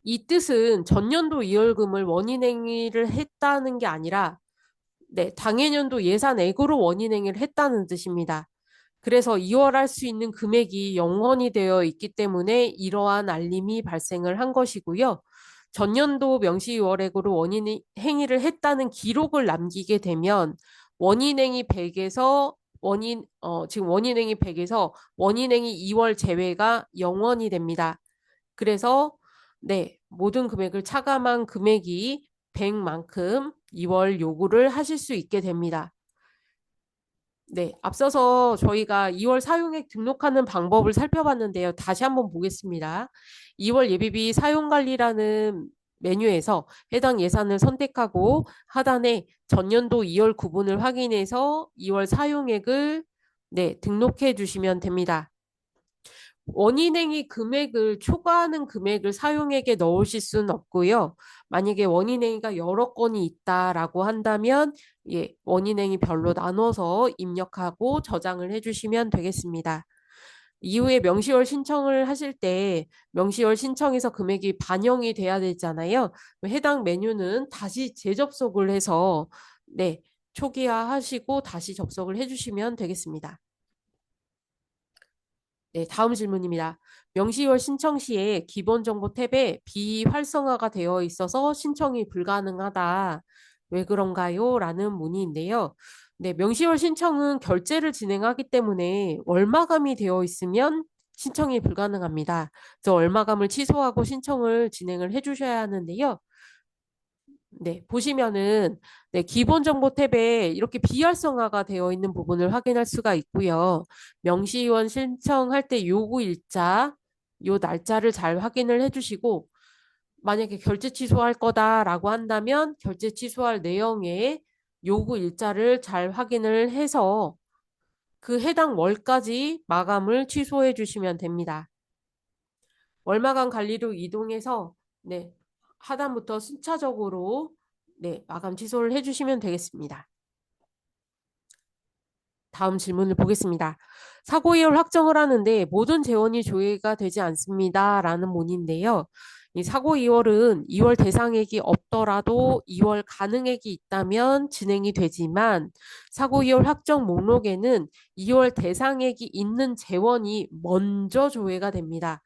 이 뜻은 전년도 이월금을 원인행위를 했다는 게 아니라 네, 당해년도 예산액으로 원인행위를 했다는 뜻입니다. 그래서 이월할 수 있는 금액이 0원이 되어 있기 때문에 이러한 알림이 발생을 한 것이고요. 전년도 명시이월액으로 원인행위를 했다는 기록을 남기게 되면 원인행위 100에서 지금 원인행위 100에서 원인행위 2월 제외가 0원이 됩니다. 그래서 네, 모든 금액을 차감한 금액이 100만큼 2월 요구를 하실 수 있게 됩니다. 네, 앞서서 저희가 2월 사용액 등록하는 방법을 살펴봤는데요. 다시 한번 보겠습니다. 2월 예비비 사용관리라는 메뉴에서 해당 예산을 선택하고 하단에 전년도 2월 구분을 확인해서 2월 사용액을 네, 등록해 주시면 됩니다. 원인행위 금액을 초과하는 금액을 사용액에 넣으실 수는 없고요. 만약에 원인행위가 여러 건이 있다라고 한다면 예, 원인행위 별로 나눠서 입력하고 저장을 해주시면 되겠습니다. 이후에 명시월 신청을 하실 때 명시월 신청에서 금액이 반영이 돼야 되잖아요. 해당 메뉴는 다시 재접속을 해서 네, 초기화하시고 다시 접속을 해주시면 되겠습니다. 네, 다음 질문입니다. 명시월 신청 시에 기본정보 탭에 비활성화가 되어 있어서 신청이 불가능하다. 왜 그런가요? 라는 문의인데요. 네, 명시월 신청은 결제를 진행하기 때문에 월마감이 되어 있으면 신청이 불가능합니다. 그래서 월마감을 취소하고 신청을 진행을 해주셔야 하는데요. 네, 보시면은 네, 기본 정보 탭에 이렇게 비활성화가 되어 있는 부분을 확인할 수가 있고요. 명시의원 신청할 때 요구 일자, 요 날짜를 잘 확인을 해주시고 만약에 결제 취소할 거다라고 한다면 결제 취소할 내용에 요구 일자를 잘 확인을 해서 그 해당 월까지 마감을 취소해 주시면 됩니다. 월마감 관리로 이동해서 네, 하단부터 순차적으로 네, 마감 취소를 해주시면 되겠습니다. 다음 질문을 보겠습니다. 사고 이월 확정을 하는데 모든 재원이 조회가 되지 않습니다. 라는 문인데요. 이 사고 이월은 2월 대상액이 없더라도 2월 가능액이 있다면 진행이 되지만 사고 이월 확정 목록에는 2월 대상액이 있는 재원이 먼저 조회가 됩니다.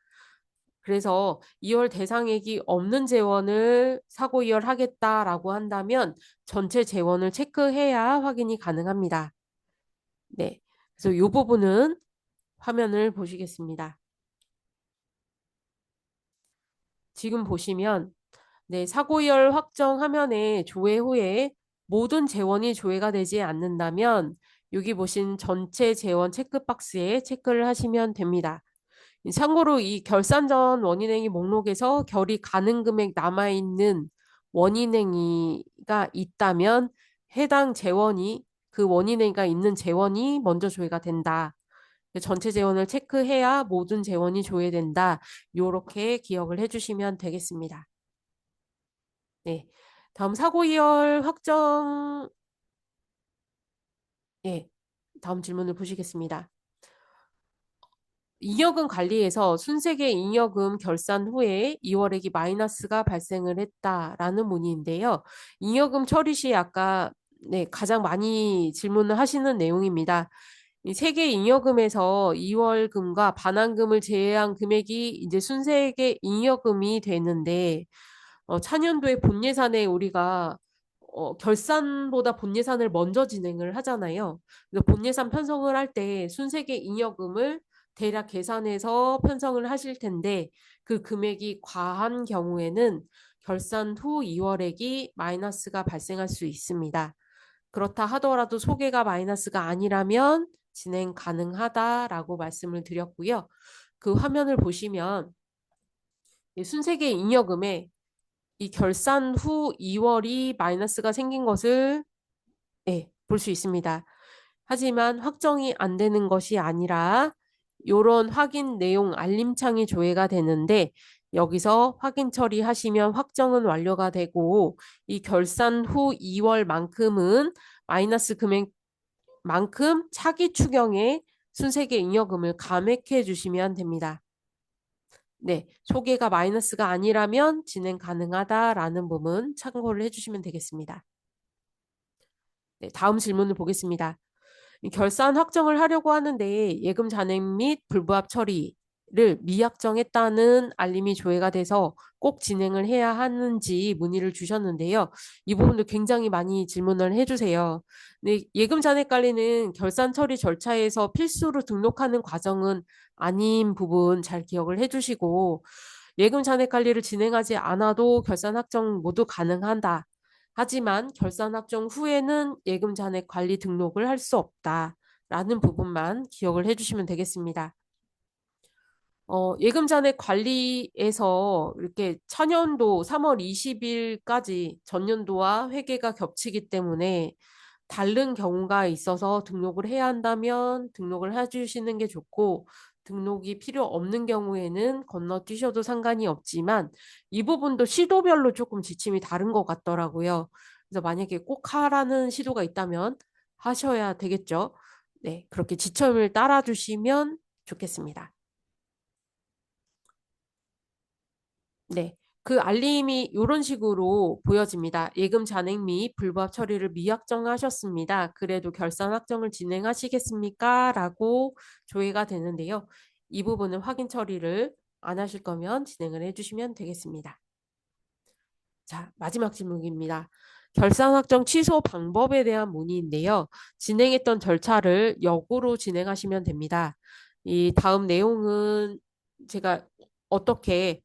그래서 2월 대상액이 없는 재원을 사고 이월하겠다라고 한다면 전체 재원을 체크해야 확인이 가능합니다. 네. 그래서 이 부분은 화면을 보시겠습니다. 지금 보시면 네, 사고이월 확정 화면에 조회 후에 모든 재원이 조회가 되지 않는다면 여기 보신 전체 재원 체크박스에 체크를 하시면 됩니다. 참고로 이 결산 전 원인행위 목록에서 결의 가능 금액 남아있는 원인행위가 있다면 해당 재원이 그 원인행위가 있는 재원이 먼저 조회가 된다. 전체 재원을 체크해야 모든 재원이 조회된다. 요렇게 기억을 해주시면 되겠습니다. 네. 다음 사고이월 확정, 예. 다음 질문을 보시겠습니다. 잉여금 관리에서 순세계 잉여금 결산 후에 2월액이 마이너스가 발생을 했다라는 문의인데요. 잉여금 처리 시 아까 네, 가장 많이 질문을 하시는 내용입니다. 이 세계 잉여금에서 2월금과 반환금을 제외한 금액이 이제 순세계 잉여금이 되는데 차년도에 본예산에 우리가 결산보다 본예산을 먼저 진행을 하잖아요. 그래서 본예산 편성을 할 때 순세계 잉여금을 대략 계산해서 편성을 하실 텐데 그 금액이 과한 경우에는 결산 후 2월액이 마이너스가 발생할 수 있습니다. 그렇다 하더라도 소개가 마이너스가 아니라면 진행 가능하다라고 말씀을 드렸고요. 그 화면을 보시면 이 순세계 잉여금에 이 결산 후 2월이 마이너스가 생긴 것을 볼 수 있습니다. 하지만 확정이 안 되는 것이 아니라 이런 확인 내용 알림창이 조회가 되는데 여기서 확인 처리하시면 확정은 완료가 되고 이 결산 후 2월만큼은 마이너스 금액만큼 차기 추경에 순세계 잉여금을 감액해 주시면 됩니다. 네, 소개가 마이너스가 아니라면 진행 가능하다라는 부분 참고를 해주시면 되겠습니다. 네, 다음 질문을 보겠습니다. 결산 확정을 하려고 하는데 예금 잔액 및 불부합 처리를 미약정했다는 알림이 조회가 돼서 꼭 진행을 해야 하는지 문의를 주셨는데요. 이 부분도 굉장히 많이 질문을 해주세요. 네, 예금 잔액 관리는 결산 처리 절차에서 필수로 등록하는 과정은 아닌 부분 잘 기억을 해주시고 예금 잔액 관리를 진행하지 않아도 결산 확정 모두 가능하다. 하지만 결산 확정 후에는 예금 잔액 관리 등록을 할 수 없다라는 부분만 기억을 해주시면 되겠습니다. 예금 잔액 관리에서 이렇게 차년도 3월 20일까지 전년도와 회계가 겹치기 때문에 다른 경우가 있어서 등록을 해야 한다면 등록을 해주시는 게 좋고 등록이 필요 없는 경우에는 건너뛰셔도 상관이 없지만 이 부분도 시도별로 조금 지침이 다른 것 같더라고요. 그래서 만약에 꼭 하라는 시도가 있다면 하셔야 되겠죠. 네, 그렇게 지침을 따라주시면 좋겠습니다. 네. 그 알림이 이런 식으로 보여집니다. 예금 잔액 및 불부합 처리를 미확정하셨습니다. 그래도 결산 확정을 진행하시겠습니까? 라고 조회가 되는데요. 이 부분은 확인 처리를 안 하실 거면 진행을 해주시면 되겠습니다. 자, 마지막 질문입니다. 결산 확정 취소 방법에 대한 문의인데요. 진행했던 절차를 역으로 진행하시면 됩니다. 이 다음 내용은 제가 어떻게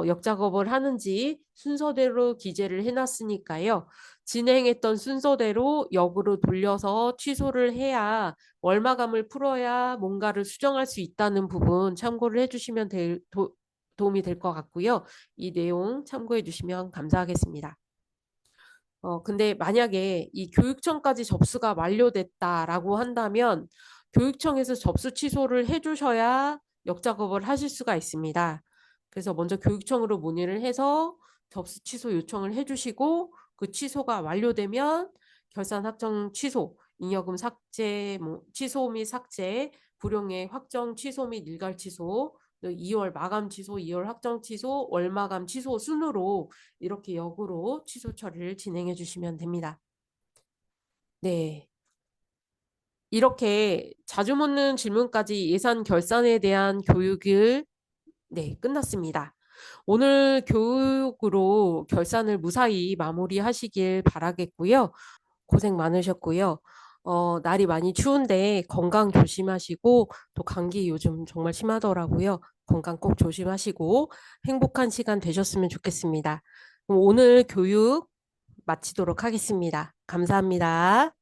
역작업을 하는지 순서대로 기재를 해놨으니까요. 진행했던 순서대로 역으로 돌려서 취소를 해야 월마감을 풀어야 뭔가를 수정할 수 있다는 부분 참고를 해주시면 도움이 될 것 같고요. 이 내용 참고해 주시면 감사하겠습니다. 근데 만약에 이 교육청까지 접수가 완료됐다라고 한다면 교육청에서 접수 취소를 해주셔야 역작업을 하실 수가 있습니다. 그래서 먼저 교육청으로 문의를 해서 접수 취소 요청을 해주시고 그 취소가 완료되면 결산 확정 취소, 잉여금 삭제, 취소 및 삭제, 불용의 확정 취소 및 일괄 취소, 2월 마감 취소, 2월 확정 취소, 월 마감 취소 순으로 이렇게 역으로 취소 처리를 진행해 주시면 됩니다. 네. 이렇게 자주 묻는 질문까지 예산 결산에 대한 교육을 끝났습니다. 오늘 교육으로 결산을 무사히 마무리하시길 바라겠고요. 고생 많으셨고요. 날이 많이 추운데 건강 조심하시고 또 감기 요즘 정말 심하더라고요. 건강 꼭 조심하시고 행복한 시간 되셨으면 좋겠습니다. 그럼 오늘 교육 마치도록 하겠습니다. 감사합니다.